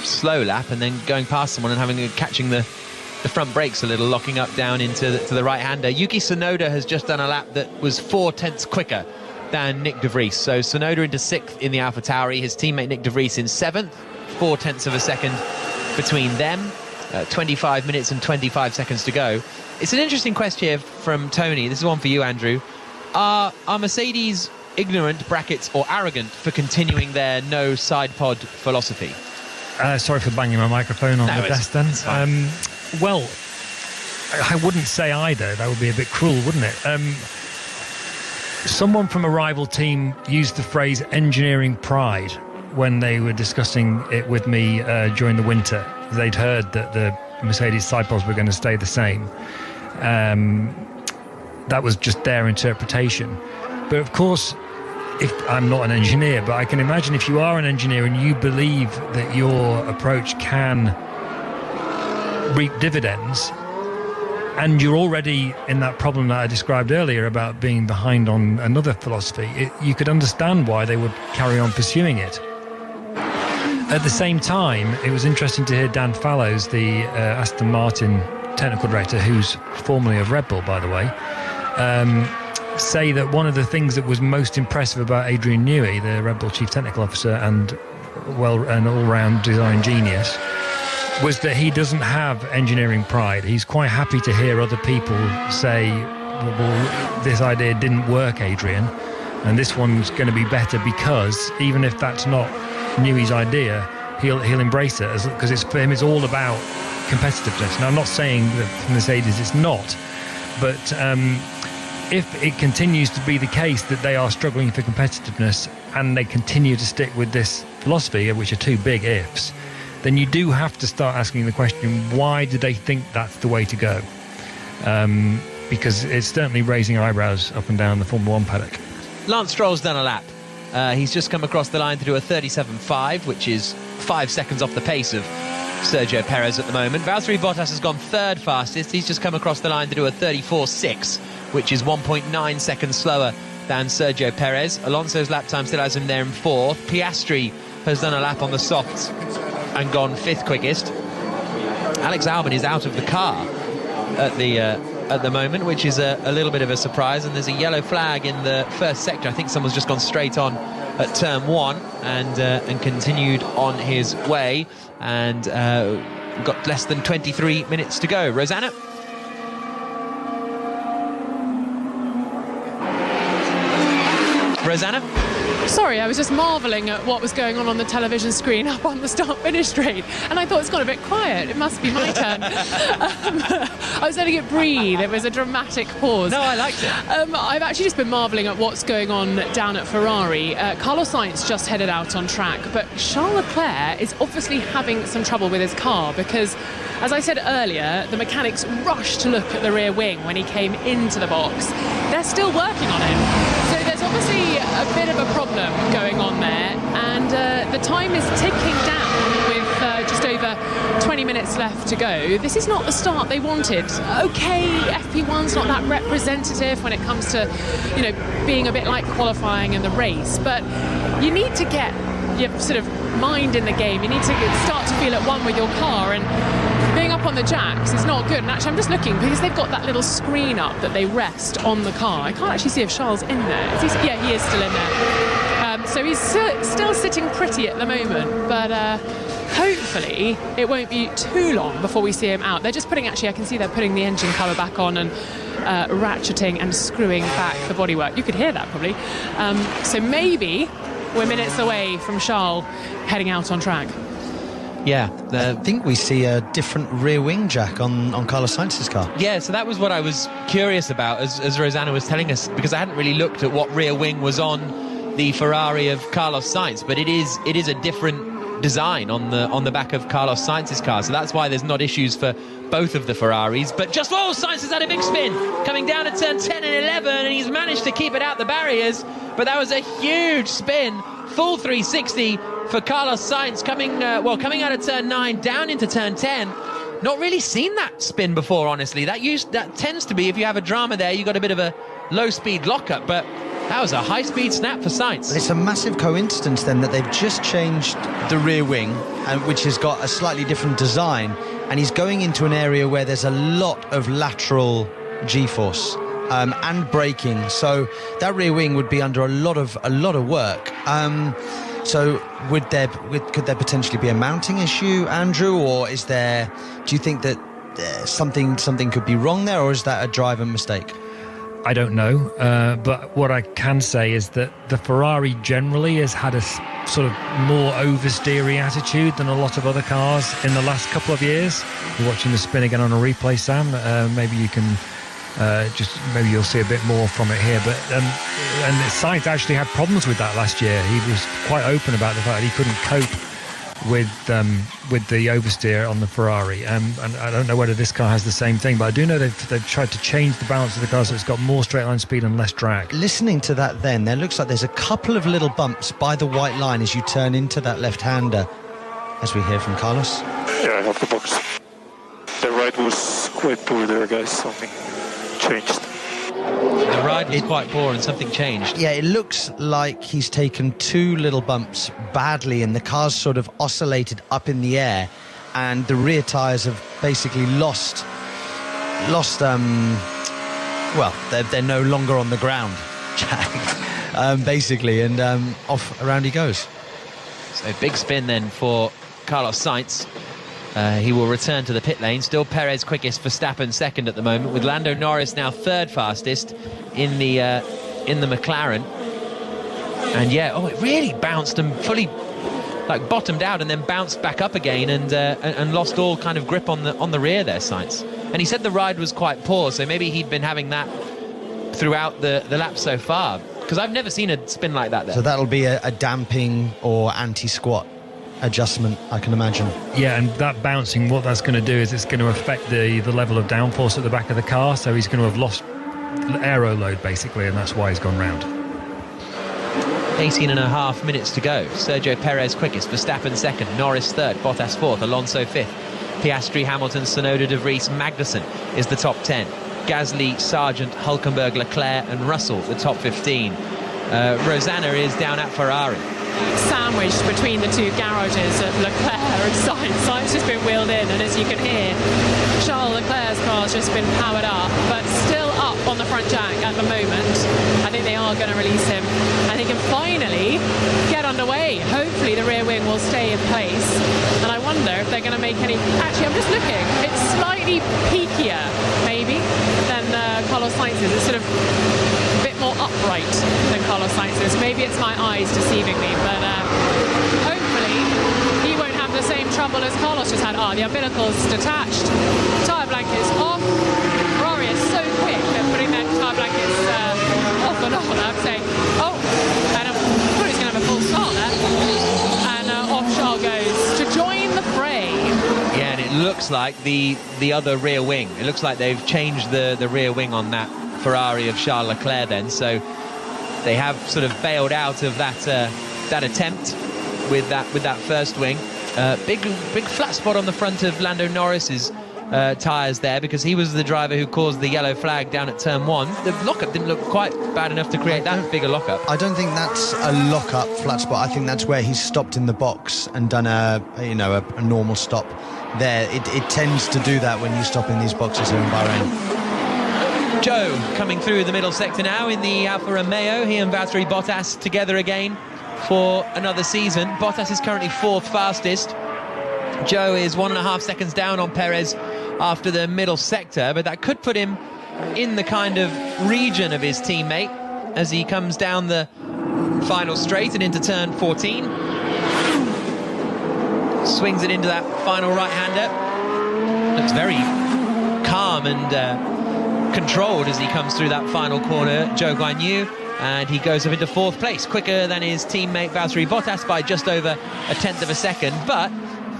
slow lap, and then going past someone and catching the front brakes a little, locking up down into the right-hander. Yuki Tsunoda has just done a lap that was 4/10 quicker than Nick de Vries. So Tsunoda into 6th in the AlphaTauri, his teammate Nick de Vries in 7th, 4/10 of a second between them. 25 minutes and 25 seconds to go. It's an interesting question here from Tony. This is one for you, Andrew. Are Mercedes ignorant, brackets, or arrogant for continuing their no side pod philosophy? Sorry for banging my microphone on the desk then. Well, I wouldn't say either. That would be a bit cruel, wouldn't it? Someone from a rival team used the phrase engineering pride when they were discussing it with me during the winter. They'd heard that the Mercedes side pods were going to stay the same. That was just their interpretation. But of course, if I'm not an engineer, but I can imagine if you are an engineer and you believe that your approach can reap dividends, and you're already in that problem that I described earlier about being behind on another philosophy, you could understand why they would carry on pursuing it. At the same time, it was interesting to hear Dan Fallows, the Aston Martin technical director, who's formerly of Red Bull, by the way, say that one of the things that was most impressive about Adrian Newey, the Red Bull chief technical officer and an all-round design genius, was that he doesn't have engineering pride. He's quite happy to hear other people say, well, this idea didn't work, Adrian, and this one's going to be better, because even if that's not Newey's idea, he'll embrace it, because for him it's all about competitiveness. Now, I'm not saying that for Mercedes it's not, but if it continues to be the case that they are struggling for competitiveness and they continue to stick with this philosophy, which are two big ifs, then you do have to start asking the question, why do they think that's the way to go? Because it's certainly raising eyebrows up and down the Formula 1 paddock. Lance Stroll's done a lap. He's just come across the line to do a 37.5, which is 5 seconds off the pace of Sergio Perez at the moment. Valtteri Bottas has gone third fastest. He's just come across the line to do a 34.6, which is 1.9 seconds slower than Sergio Perez. Alonso's lap time still has him there in 4th. Piastri has done a lap on the softs and gone 5th quickest. Alex Albon is out of the car at the moment, which is a little bit of a surprise, and there's a yellow flag in the first sector. I think someone's just gone straight on at turn 1 and continued on his way, and got less than 23 minutes to go. Rosanna? Sorry, I was just marvelling at what was going on the television screen up on the start-finish straight, and I thought it's got a bit quiet. It must be my turn. I was letting it breathe. It was a dramatic pause. No, I liked it. I've actually just been marvelling at what's going on down at Ferrari. Carlos Sainz just headed out on track, but Charles Leclerc is obviously having some trouble with his car because, as I said earlier, the mechanics rushed to look at the rear wing when he came into the box. They're still working on it. So there's obviously a bit of a problem going on there, and the time is ticking down with just over 20 minutes left to go. This is not the start they wanted. Okay, FP1's not that representative when it comes to, being a bit like qualifying in the race, but you need to get your sort of mind in the game. You need to start to feel at one with your car, and being up on the jacks is not good. And actually, I'm just looking because they've got that little screen up that they rest on the car. I can't actually see if Charles is in there. Yeah, he is still in there. So he's still sitting pretty at the moment, but hopefully it won't be too long before we see him out. They're just putting, actually, I can see they're putting the engine cover back on and ratcheting and screwing back the bodywork. You could hear that probably. So maybe we're minutes away from Charles heading out on track. Yeah, I think we see a different rear wing, Jack, on Carlos Sainz's car. Yeah, so that was what I was curious about as Rosanna was telling us, because I hadn't really looked at what rear wing was on the Ferrari of Carlos Sainz, but it is a different design on the back of Carlos Sainz's car, so that's why there's not issues for both of the Ferraris. But just Sainz has had a big spin coming down at turn 10 and 11, and he's managed to keep it out the barriers, but that was a huge spin, full 360 for Carlos Sainz coming out of turn 9 down into turn 10. Not really seen that spin before, honestly. That tends to be, if you have a drama there, you got a bit of a low-speed lockup, but that was a high-speed snap for Sainz. It's a massive coincidence then that they've just changed the rear wing, which has got a slightly different design, and he's going into an area where there's a lot of lateral G-force and braking, so that rear wing would be under a lot of work. So could there potentially be a mounting issue, Andrew, or do you think that something could be wrong there, or is that a driver mistake? I don't know, but what I can say is that the Ferrari generally has had a sort of more oversteery attitude than a lot of other cars in the last couple of years. You're watching the spin again on a replay, Sam. Maybe you can maybe you'll see a bit more from it here. But and Sainz actually had problems with that last year. He was quite open about the fact that he couldn't cope with the oversteer on the Ferrari, and I don't know whether this car has the same thing, but I do know they've tried to change the balance of the car so it's got more straight line speed and less drag. Listening to that then, there looks like there's a couple of little bumps by the white line as you turn into that left-hander, as we hear from Carlos. Yeah, I have the box. The ride was quite poor there, guys. Something changed. The ride was quite poor and something changed. Yeah, it looks like he's taken two little bumps badly and the car's sort of oscillated up in the air and the rear tyres have basically lost they're no longer on the ground, Jack, basically, and off around he goes. So big spin then for Carlos Sainz. He will return to the pit lane. Still Perez quickest, Verstappen second at the moment, with Lando Norris now third fastest in the McLaren. And it really bounced and fully bottomed out and then bounced back up again and lost all kind of grip on the rear there, Sainz. And he said the ride was quite poor, so maybe he'd been having that throughout the lap so far, because I've never seen a spin like that there. So that'll be a damping or anti-squat adjustment, I can imagine. Yeah, and that bouncing, what that's going to do is it's going to affect the level of downforce at the back of the car, so he's going to have lost aero load basically, and that's why he's gone round. 18.5 minutes to go. Sergio Perez quickest, Verstappen second, Norris third, Bottas fourth, Alonso fifth, Piastri, Hamilton, Tsunoda, De Vries, Magnussen is the top 10. Gasly, Sargent, Hülkenberg, Leclerc and Russell the top 15. Rosanna is down at Ferrari. Sandwiched between the two garages at Leclerc and Sainz. Sainz just been wheeled in, and as you can hear, Charles Leclerc's car's just been powered up, but still up on the front jack at the moment. I think they are going to release him, and he can finally get underway. Hopefully the rear wing will stay in place, and I wonder if they're going to make any... Actually, I'm just looking. It's slightly peakier, maybe, than Carlos Sainz's. It's sort of a bit more upright than Carlos Sainz's. Maybe it's my eyes deceiving me, but hopefully he won't have the same trouble as Carlos just had. The umbilical's detached, tyre blankets off. Ferrari is so quick at putting their tyre blankets off and on. I'm saying, and I thought he's going to have a full start there. And off Charles goes to join the fray. Yeah, and it looks like the other rear wing. It looks like they've changed the rear wing on that Ferrari of Charles Leclerc then, so they have sort of bailed out of that attempt with that first wing. Big flat spot on the front of Lando Norris's tyres there, because he was the driver who caused the yellow flag down at turn 1. The lockup didn't look quite bad enough to create that big a lockup. I don't think that's a lockup flat spot. I think that's where he's stopped in the box and done a normal stop there. It tends to do that when you stop in these boxes here in Bahrain. Joe coming through the middle sector now in the Alfa Romeo. He and Valtteri Bottas together again for another season. Bottas is currently fourth fastest. Joe is 1.5 seconds down on Perez after the middle sector, but that could put him in the kind of region of his teammate as he comes down the final straight and into turn 14. Swings it into that final right-hander. Looks very calm and controlled as he comes through that final corner, Zhou Guanyu, and he goes up into fourth place, quicker than his teammate Valtteri Bottas by just over a tenth of a second, but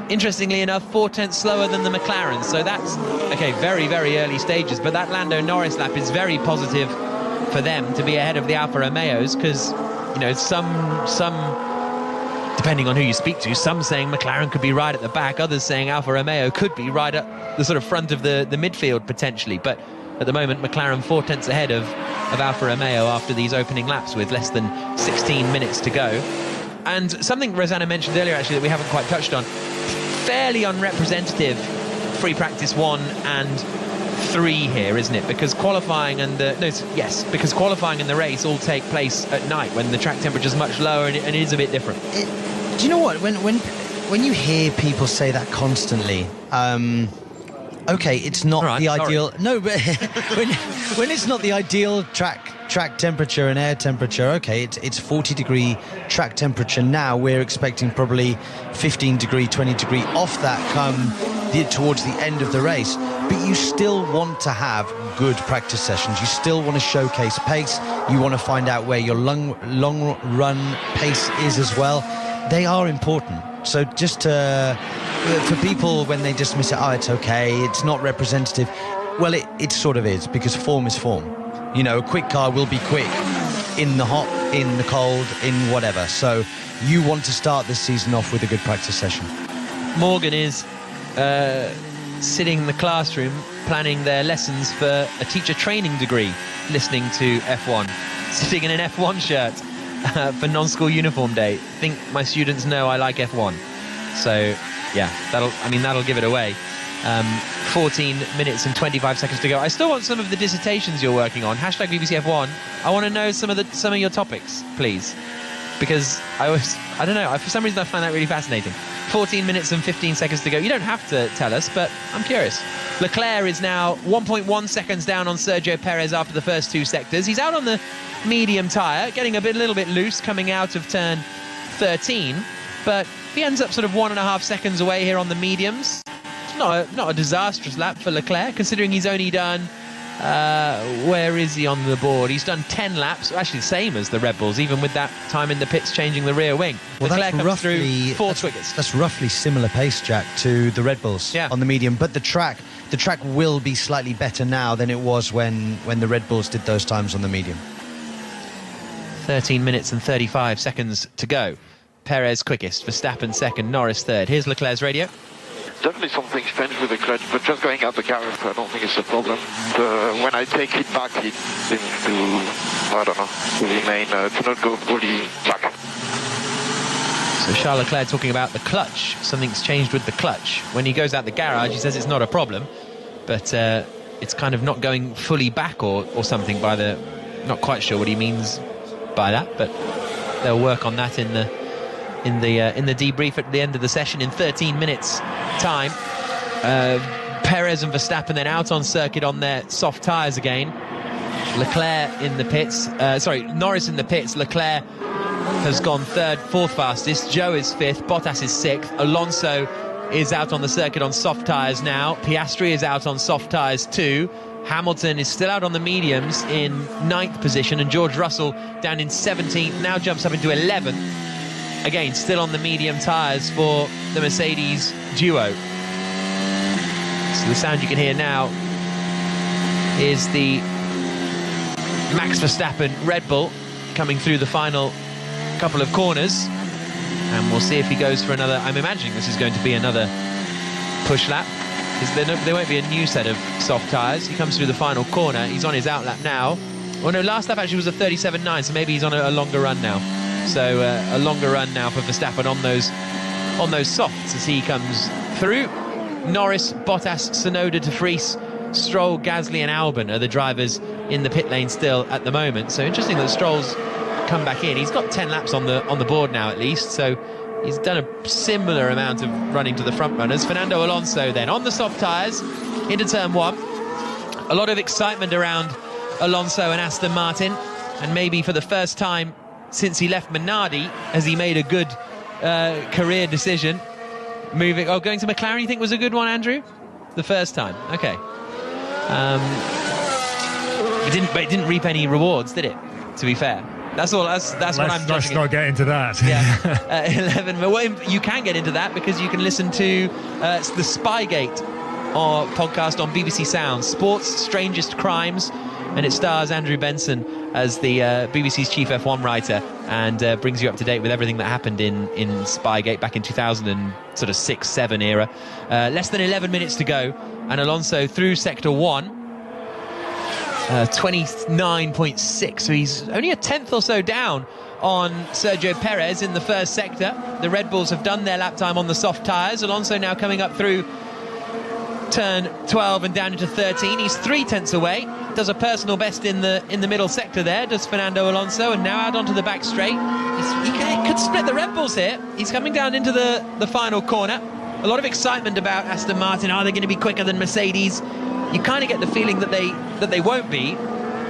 interestingly enough 4/10 slower than the McLaren. So that's very, very early stages, but that Lando Norris lap is very positive for them to be ahead of the Alfa Romeos, because some depending on who you speak to, some saying McLaren could be right at the back, others saying Alfa Romeo could be right at the sort of front of the midfield potentially, but at the moment McLaren 4/10 ahead of of Alfa Romeo after these opening laps with less than 16 minutes to go. And something Rosanna mentioned earlier, actually, that we haven't quite touched on, fairly unrepresentative free practice 1 and 3 here, isn't it? Because qualifying and because qualifying and the race all take place at night when the track temperature is much lower, and it is a bit different. Do you know what? When you hear people say that constantly, okay, it's not the ideal. No, but when it's not the ideal track temperature and air temperature, okay, it's 40-degree track temperature now. We're expecting probably 15-degree, 20-degree off that towards the end of the race. But you still want to have good practice sessions. You still want to showcase pace. You want to find out where your long run pace is as well. They are important. So just for people, when they dismiss it, it's okay, it's not representative. Well, it sort of is, because form is form. You know, a quick car will be quick in the hot, in the cold, in whatever. So you want to start this season off with a good practice session. Morgan is sitting in the classroom planning their lessons for a teacher training degree, listening to F1, sitting in an F1 shirt for non-school uniform day. I think my students know I like F1. So yeah, that'll give it away. 14 minutes and 25 seconds to go. I still want some of the dissertations you're working on. Hashtag BBC F1. I want to know some of your topics, please, because I don't know, for some reason I find that really fascinating. 14 minutes and 15 seconds to go. You don't have to tell us, but I'm curious. Leclerc is now 1.1 seconds down on Sergio Perez after the first 2 sectors. He's out on the medium tyre, getting a little bit loose coming out of turn 13, but he ends up sort of 1.5 seconds away here on the mediums. Not a disastrous lap for Leclerc, considering he's only done, where is he on the board? He's done 10 laps, actually the same as the Red Bulls, even with that time in the pits changing the rear wing. Well, Leclerc that's comes roughly through 4 quickest. That's roughly similar pace, Jack, to the Red Bulls on the medium. But the track will be slightly better now than it was when the Red Bulls did those times on the medium. 13 minutes and 35 seconds to go. Perez quickest, Verstappen second, Norris third. Here's Leclerc's radio. Definitely something strange with the clutch, but just going out the garage, I don't think it's a problem. When I take it back, it seems to remain, to not go fully back. So Charles Leclerc talking about the clutch. Something's changed with the clutch. When he goes out the garage, he says it's not a problem, but it's kind of not going fully back or something by the... Not quite sure what he means by that, but they'll work on that in the debrief at the end of the session in 13 minutes time. Perez and Verstappen then out on circuit on their soft tyres again. Leclerc in the pits, Norris in the pits. Leclerc has gone third, fourth fastest. Joe is fifth, Bottas is sixth. Alonso is out on the circuit on soft tyres now. Piastri is out on soft tyres too. Hamilton is still out on the mediums in 9th position, and George Russell down in 17th, now jumps up into 11th. Again, still on the medium tyres for the Mercedes duo. So the sound you can hear now is the Max Verstappen Red Bull coming through the final couple of corners. And we'll see if he goes for another. I'm imagining this is going to be another push lap, because there won't be a new set of soft tyres. He comes through the final corner. He's on his out lap now. Well, no, last lap actually was a 37.9, so maybe he's on a longer run now. So a longer run now for Verstappen on those softs as he comes through. Norris, Bottas, Tsunoda, De Vries, Stroll, Gasly and Albon are the drivers in the pit lane still at the moment. So interesting that Stroll's come back in. He's got 10 laps on the board now at least, so he's done a similar amount of running to the front runners. Fernando Alonso then on the soft tyres into turn 1. A lot of excitement around Alonso and Aston Martin, and maybe for the first time since he left Minardi has he made a good career decision. Going to McLaren, you think was a good one, Andrew? The first time, okay. It didn't reap any rewards, did it? To be fair, that's what I'm judging. Let's not get into that. Yeah, 11. But you can get into that because you can listen to the Spygate podcast on BBC Sounds, Sports Strangest Crimes, and it stars Andrew Benson as the BBC's chief F1 writer, and brings you up to date with everything that happened in Spygate back in 2006-7 era. Less than 11 minutes to go, and Alonso through sector 1. 29.6, so he's only a tenth or so down on Sergio Perez in the first sector. The Red Bulls have done their lap time on the soft tyres. Alonso now coming up through turn 12 and down into 13. He's 3 tenths away. Does a personal best in the middle sector there, does Fernando Alonso, and now out onto the back straight. He could split the Red Bulls here. He's coming down into the final corner. A lot of excitement about Aston Martin. Are they going to be quicker than Mercedes? You kind of get the feeling that they won't be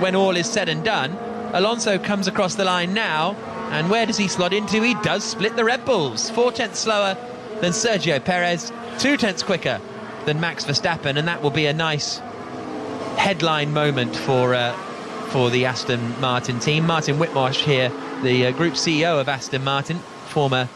when all is said and done. Alonso comes across the line now, and where does he slot into? He does split the Red Bulls. 4 tenths slower than Sergio Perez, 2 tenths quicker than Max Verstappen, and that will be a nice headline moment for the Aston Martin team. Martin Whitmarsh here, the group CEO of Aston Martin, former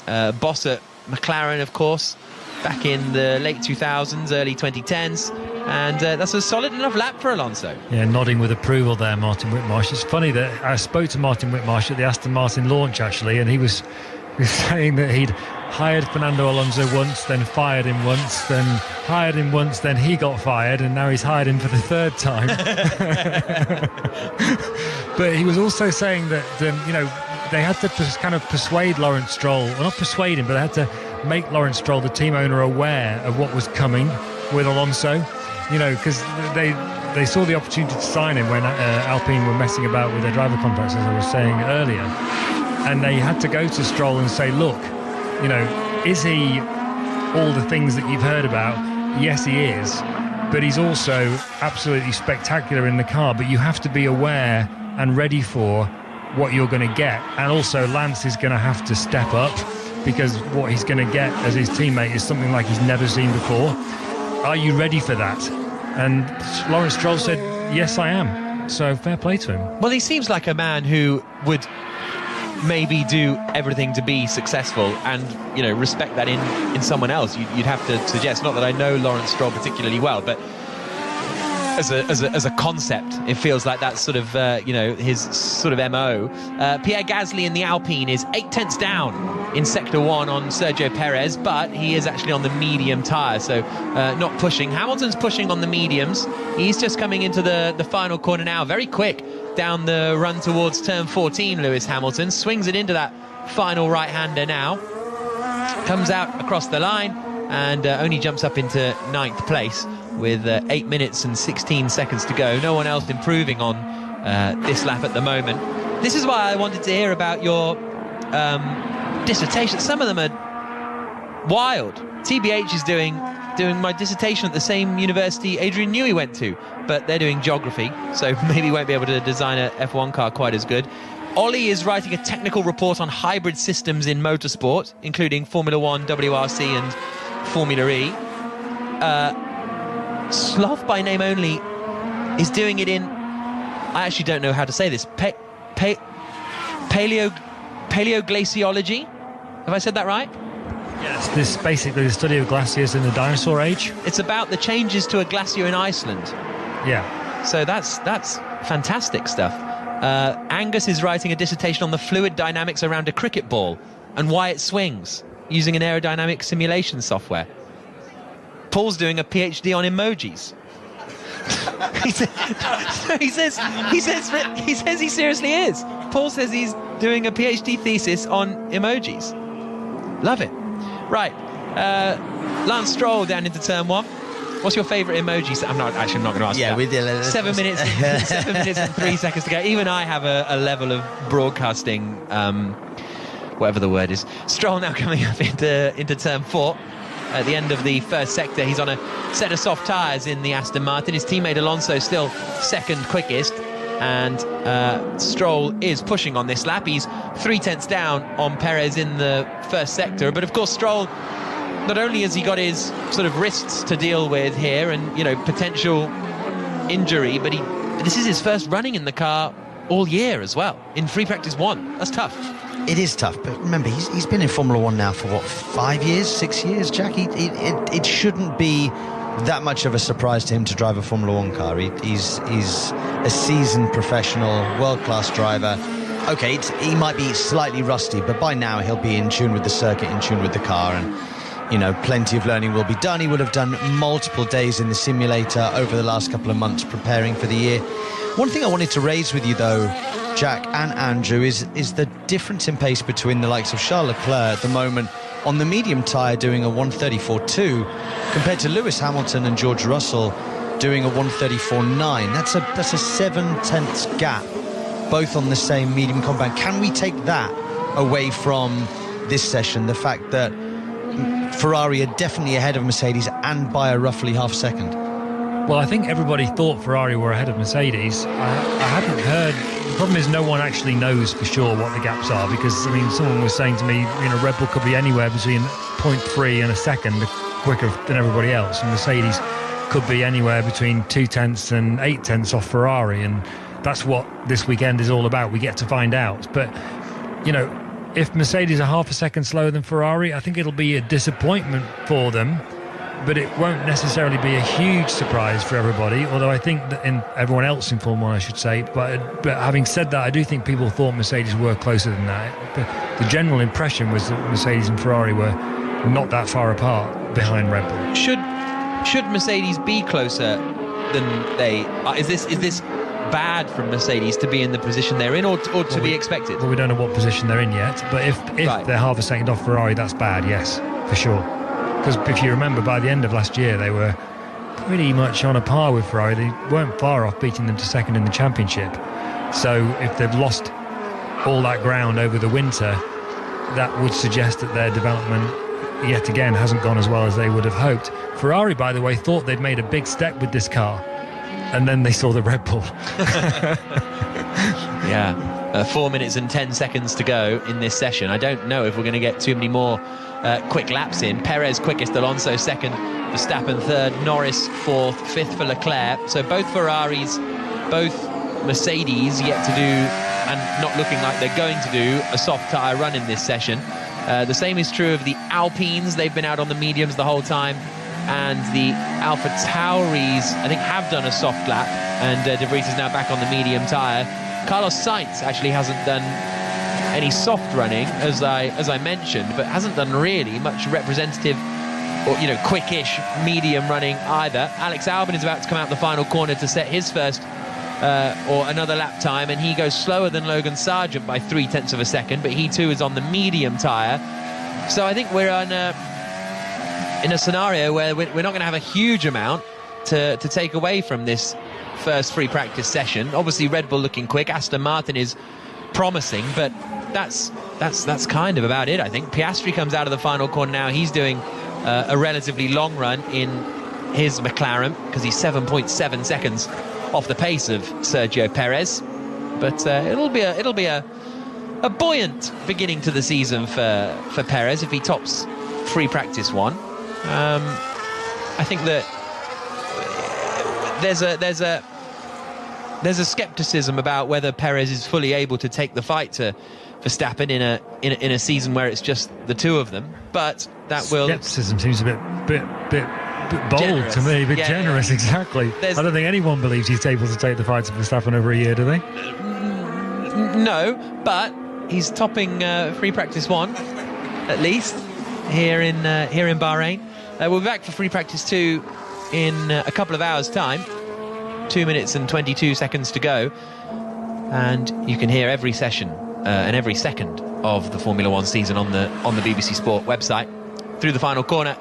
boss at McLaren, of course, back in the late 2000s, early 2010s, and that's a solid enough lap for Alonso. Yeah, nodding with approval there, Martin Whitmarsh. It's funny that I spoke to Martin Whitmarsh at the Aston Martin launch, actually, and he was saying that he'd hired Fernando Alonso once, then fired him once, then hired him once, then he got fired, and now he's hired him for the 3rd time. But he was also saying that, they had to kind of persuade Lawrence Stroll, well, not persuade him, but they had to make Lawrence Stroll, the team owner, aware of what was coming with Alonso, because they saw the opportunity to sign him when Alpine were messing about with their driver contracts, as I was saying earlier. And they had to go to Stroll and say, look, is he all the things that you've heard about? Yes, he is. But he's also absolutely spectacular in the car. But you have to be aware and ready for what you're going to get. And also Lance is going to have to step up, because what he's going to get as his teammate is something like he's never seen before. Are you ready for that? And Lawrence Stroll said, yes, I am. So fair play to him. Well, he seems like a man who would maybe do everything to be successful, and respect that in someone else. You'd have to suggest, not that I know Lawrence Stroll particularly well, but as a concept, it feels like that's sort of his sort of MO. Pierre Gasly in the Alpine is 8 tenths down in sector 1 on Sergio Perez, but he is actually on the medium tyre, so not pushing. Hamilton's pushing on the mediums. He's just coming into the final corner now, very quick down the run towards turn 14. Lewis Hamilton swings it into that final right-hander now, comes out across the line, and only jumps up into 9th place with 8 minutes and 16 seconds to go. No one else improving on this lap at the moment. This is why I wanted to hear about your dissertation. Some of them are wild. TBH is doing my dissertation at the same university Adrian Newey went to, but they're doing geography, so maybe won't be able to design a F1 car quite as good. Ollie is writing a technical report on hybrid systems in motorsport, including Formula 1, WRC and Formula E. Sloth by name only is doing it in, I actually don't know how to say this, paleoglaciology. Have I said that right? Yes, this is basically the study of glaciers in the dinosaur age. It's about the changes to a glacier in Iceland. Yeah. So that's fantastic stuff. Angus is writing a dissertation on the fluid dynamics around a cricket ball and why it swings using an aerodynamic simulation software. Paul's doing a PhD on emojis. he says he seriously is. Paul says he's doing a PhD thesis on emojis. Love it. Right, Lance Stroll down into turn 1. What's your favourite emoji? I'm not going to ask. Yeah, that. we did. 7 minutes. 7 minutes and 3 seconds to go. Even I have a level of broadcasting, whatever the word is. Stroll now coming up into turn 4. At the end of the first sector, he's on a set of soft tyres in the Aston Martin. His teammate Alonso still second quickest, and Stroll is pushing on this lap. He's 3 tenths down on Perez in the first sector, but of course Stroll, not only has he got his sort of wrists to deal with here and potential injury, but this is his first running in the car all year as well, in free practice 1. That's tough. It is tough, but remember, he's been in Formula 1 now for, what, 5 years, 6 years, Jack? It shouldn't be that much of a surprise to him to drive a Formula 1 car. He's a seasoned professional, world-class driver. OK, he might be slightly rusty, but by now he'll be in tune with the circuit, in tune with the car, and plenty of learning will be done. He will have done multiple days in the simulator over the last couple of months preparing for the year. One thing I wanted to raise with you, though, Jack and Andrew, is the difference in pace between the likes of Charles Leclerc at the moment on the medium tyre doing a 1:34.2 compared to Lewis Hamilton and George Russell doing a 1:34.9. That's a 7/10 gap, both on the same medium compound. Can we take that away from this session, the fact that Ferrari are definitely ahead of Mercedes and by a roughly half second? Well, I think everybody thought Ferrari were ahead of Mercedes. I hadn't heard. The problem is no one actually knows for sure what the gaps are, because someone was saying to me, Red Bull could be anywhere between 0.3 and a second quicker than everybody else, and Mercedes could be anywhere between 0.2 and 0.8 off Ferrari, and that's what this weekend is all about. We get to find out. But if Mercedes are half a second slower than Ferrari, I think it'll be a disappointment for them, but it won't necessarily be a huge surprise for everybody, although I think that in everyone else in Formula 1, I should say. But having said that, I do think people thought Mercedes were closer than that. The general impression was that Mercedes and Ferrari were not that far apart behind Red Bull. Should Mercedes be closer than they are? Is this bad from Mercedes to be in the position they're in, or to be expected? Well, we don't know what position they're in yet, but if they're half a second off Ferrari, that's bad, yes, for sure. Because if you remember, by the end of last year, they were pretty much on a par with Ferrari. They weren't far off beating them to second in the championship. So if they've lost all that ground over the winter, that would suggest that their development yet again hasn't gone as well as they would have hoped. Ferrari, by the way, thought they'd made a big step with this car, and then they saw the Red Bull. Yeah, 4 minutes and 10 seconds to go in this session. I don't know if we're going to get too many more quick laps in. Perez quickest, Alonso second, Verstappen third, Norris fourth, fifth for Leclerc. So both Ferraris, both Mercedes yet to do, and not looking like they're going to do, a soft tyre run in this session. The same is true of the Alpines. They've been out on the mediums the whole time. And the Alpha Tauris, I think, have done a soft lap. And De Vries is now back on the medium tyre. Carlos Sainz actually hasn't done any soft running, as I mentioned, but hasn't done really much representative or quickish medium running either. Alex Albon is about to come out the final corner to set his first or another lap time, and he goes slower than Logan Sargent by 0.3 of a second, but he too is on the medium tyre. So I think we're in a scenario where we're not going to have a huge amount to take away from this first free practice session. Obviously Red Bull looking quick, Aston Martin is promising, but that's kind of about it, I think. Piastri comes out of the final corner now. He's doing a relatively long run in his McLaren because he's 7.7 seconds off the pace of Sergio Perez. But it'll be a buoyant beginning to the season for Perez if he tops free practice one. I think that there's a skepticism about whether Perez is fully able to take the fight to Verstappen in a season where it's just the two of them. But that will... Skepticism seems a bit bold generous to me, a bit generous, yeah. Exactly. I don't think anyone believes he's able to take the fight to Verstappen over a year, do they? No, but he's topping free practice one, at least, here in Bahrain. We'll be back for free practice 2 in a couple of hours' time. 2 minutes and 22 seconds to go, and you can hear every session and every second of the Formula 1 season on the BBC Sport website. Through the final corner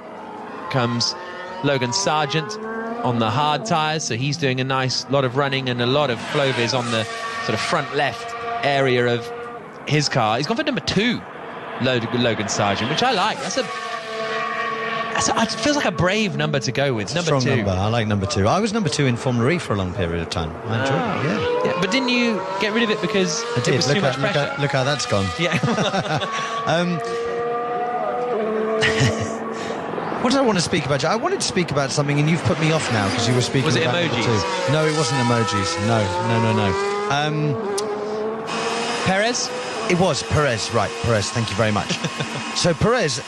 comes Logan Sargent on the hard tyres, so he's doing a nice lot of running and a lot of flow-vis on the sort of front left area of his car. He's gone for number 2, Logan Sargent, which I like. It feels like a brave number to go with. Number 2. Strong number. I like number 2. I was number 2 in Formula E for a long period of time. I enjoyed it. Yeah. But didn't you get rid of it because it was too much pressure? Look how that's gone. Yeah. What did I want to speak about? I wanted to speak about something, and you've put me off now because you were speaking. Was it about emojis? Number 2. No, it wasn't emojis. No. Perez? It was Perez, right? Perez. Thank you very much. So Perez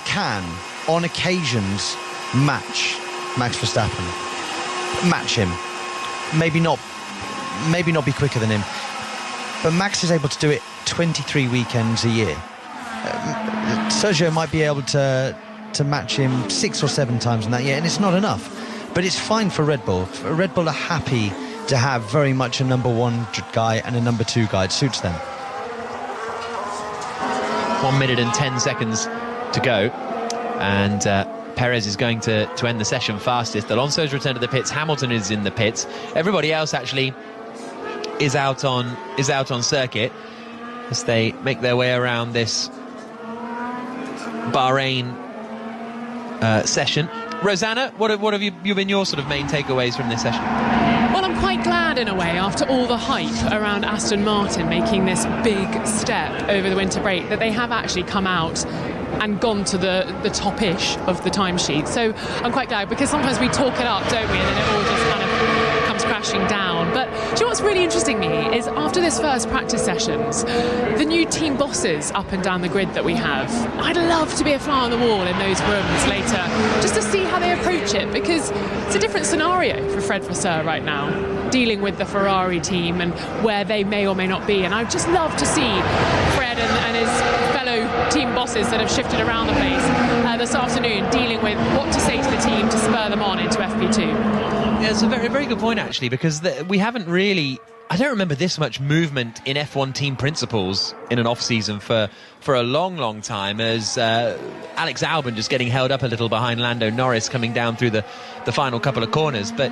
can, on occasions, match Max Verstappen. Match him. Maybe not be quicker than him. But Max is able to do it 23 weekends a year. Sergio might be able to to match him 6 or 7 times in that year, and it's not enough. But it's fine for Red Bull. Red Bull are happy to have very much a number 1 guy and a number 2 guy. It suits them. 1 minute and 10 seconds to go, and Perez is going to end the session fastest. Alonso's returned to the pits. Hamilton is in the pits. Everybody else actually is out on circuit as they make their way around this Bahrain session. Rosanna, what have you been your sort of main takeaways from this session? Well, I'm quite glad in a way, after all the hype around Aston Martin making this big step over the winter break, that they have actually come out and gone to the top-ish of the timesheet. So I'm quite glad, because sometimes we talk it up, don't we, and then it all just kind of comes crashing down. But do you know what's really interesting me is, after this first practice sessions, the new team bosses up and down the grid that we have, I'd love to be a fly on the wall in those rooms later, just to see how they approach it, because it's a different scenario for Fred Vasseur right now, dealing with the Ferrari team and where they may or may not be. And I'd just love to see Fred and his fellow team bosses that have shifted around the place this afternoon, dealing with what to say to the team to spur them on into FP2. Yeah, it's a very, very good point, actually, because we haven't really... I don't remember this much movement in F1 team principals in an off-season for a long, long time, as Alex Albon just getting held up a little behind Lando Norris coming down through the final couple of corners. But,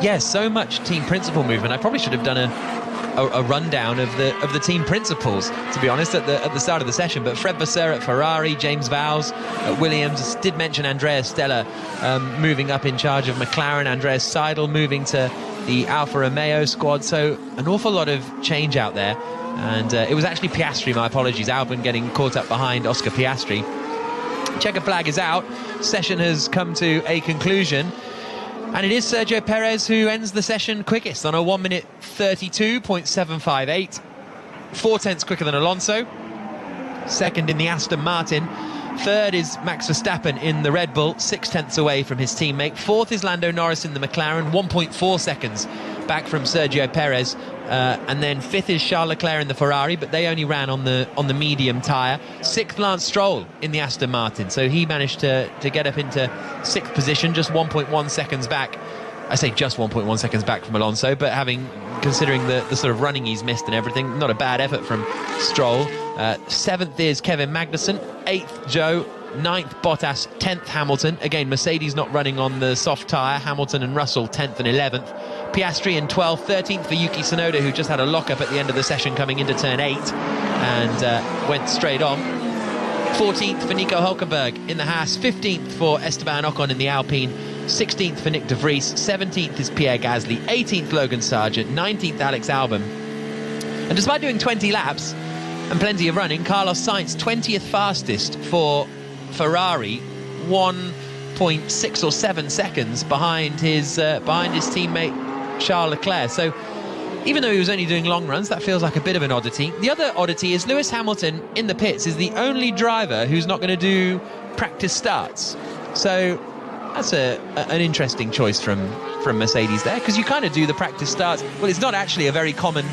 yeah, so much team principal movement. I probably should have done a rundown of the team principals, to be honest, at the start of the session. But Fred Vasseur at Ferrari, James Vowles at Williams, did mention Andreas Stella moving up in charge of McLaren, Andreas Seidel moving to the Alfa Romeo squad. So an awful lot of change out there. And it was actually Piastri, my apologies, Albon getting caught up behind Oscar Piastri. Checker flag is out. Session has come to a conclusion. And it is Sergio Perez who ends the session quickest on a 1 minute 32.758. 4 tenths quicker than Alonso. Second in the Aston Martin. Third is Max Verstappen in the Red Bull, 6 tenths away from his teammate. Fourth is Lando Norris in the McLaren, 1.4 seconds back from Sergio Perez. And then fifth is Charles Leclerc in the Ferrari, but they only ran on the medium tyre. Sixth, Lance Stroll in the Aston Martin, so he managed to get up into sixth position, just 1.1 seconds back. I say just 1.1 seconds back from Alonso, but considering the sort of running he's missed and everything, not a bad effort from Stroll. Seventh is Kevin Magnussen, eighth Joe, ninth Bottas, 10th Hamilton. Again, Mercedes not running on the soft tyre. Hamilton and Russell 10th and 11th. Piastri in 12th, 13th for Yuki Tsunoda, who just had a lock-up at the end of the session coming into turn 8 and went straight on. 14th for Nico Hülkenberg in the Haas, 15th for Esteban Ocon in the Alpine, 16th for Nick de Vries, 17th is Pierre Gasly, 18th Logan Sargent, 19th Alex Albon. And despite doing 20 laps and plenty of running, Carlos Sainz 20th fastest for Ferrari, 1.6 or 7 seconds behind his teammate Charles Leclerc. So even though he was only doing long runs, that feels like a bit of an oddity. The other oddity is Lewis Hamilton in the pits is the only driver who's not going to do practice starts. So that's an interesting choice from Mercedes there, because you kind of do the practice starts. Well, it's not actually a very common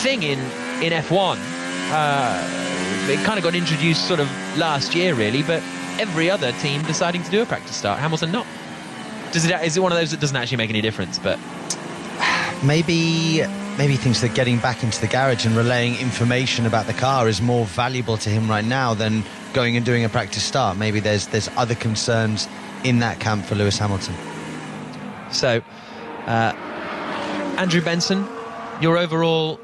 thing in F1. It kind of got introduced sort of last year, really, but every other team deciding to do a practice start. Hamilton not. Is it one of those that doesn't actually make any difference? But maybe thinks that getting back into the garage and relaying information about the car is more valuable to him right now than going and doing a practice start. Maybe there's other concerns in that camp for Lewis Hamilton. So, Andrew Benson, your overall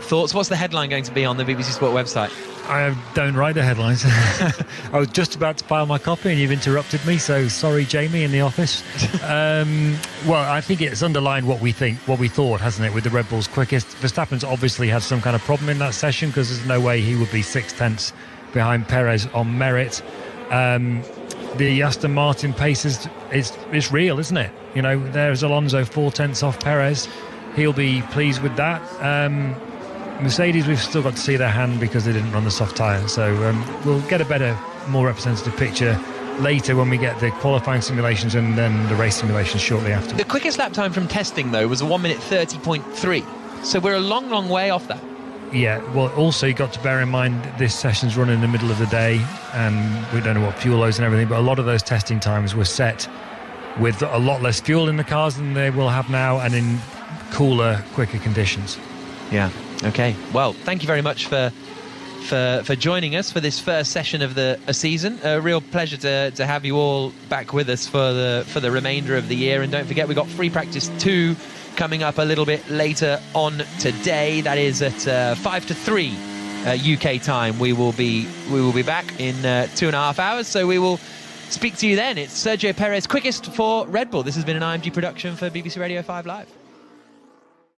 thoughts? What's the headline going to be on the BBC Sport website? I don't write the headlines. I was just about to file my copy and you've interrupted me, so sorry, Jamie, in the office. Well, I think it's underlined what we thought, hasn't it, with the Red Bull's quickest. Verstappen's obviously had some kind of problem in that session, because there's no way he would be 6 tenths behind Perez on merit. The Aston Martin pace is real, isn't it? You know, there's Alonso 4 tenths off Perez. He'll be pleased with that. Mercedes, we've still got to see their hand because they didn't run the soft tyre. So we'll get a better, more representative picture later when we get the qualifying simulations and then the race simulations shortly after. The quickest lap time from testing, though, was a 1 minute 30.3. So we're a long, long way off that. Yeah, well, also you got to bear in mind this session's run in the middle of the day, and we don't know what fuel loads and everything, but a lot of those testing times were set with a lot less fuel in the cars than they will have now, and in cooler, quicker conditions. Yeah. Okay. Well, thank you very much for joining us for this first session of the season. A real pleasure to have you all back with us for the remainder of the year. And don't forget, we've got free practice 2 coming up a little bit later on today. That is at 5 to 3 UK time. We will be back in 2.5 hours. So we will speak to you then. It's Sergio Perez, quickest for Red Bull. This has been an IMG production for BBC Radio 5 Live.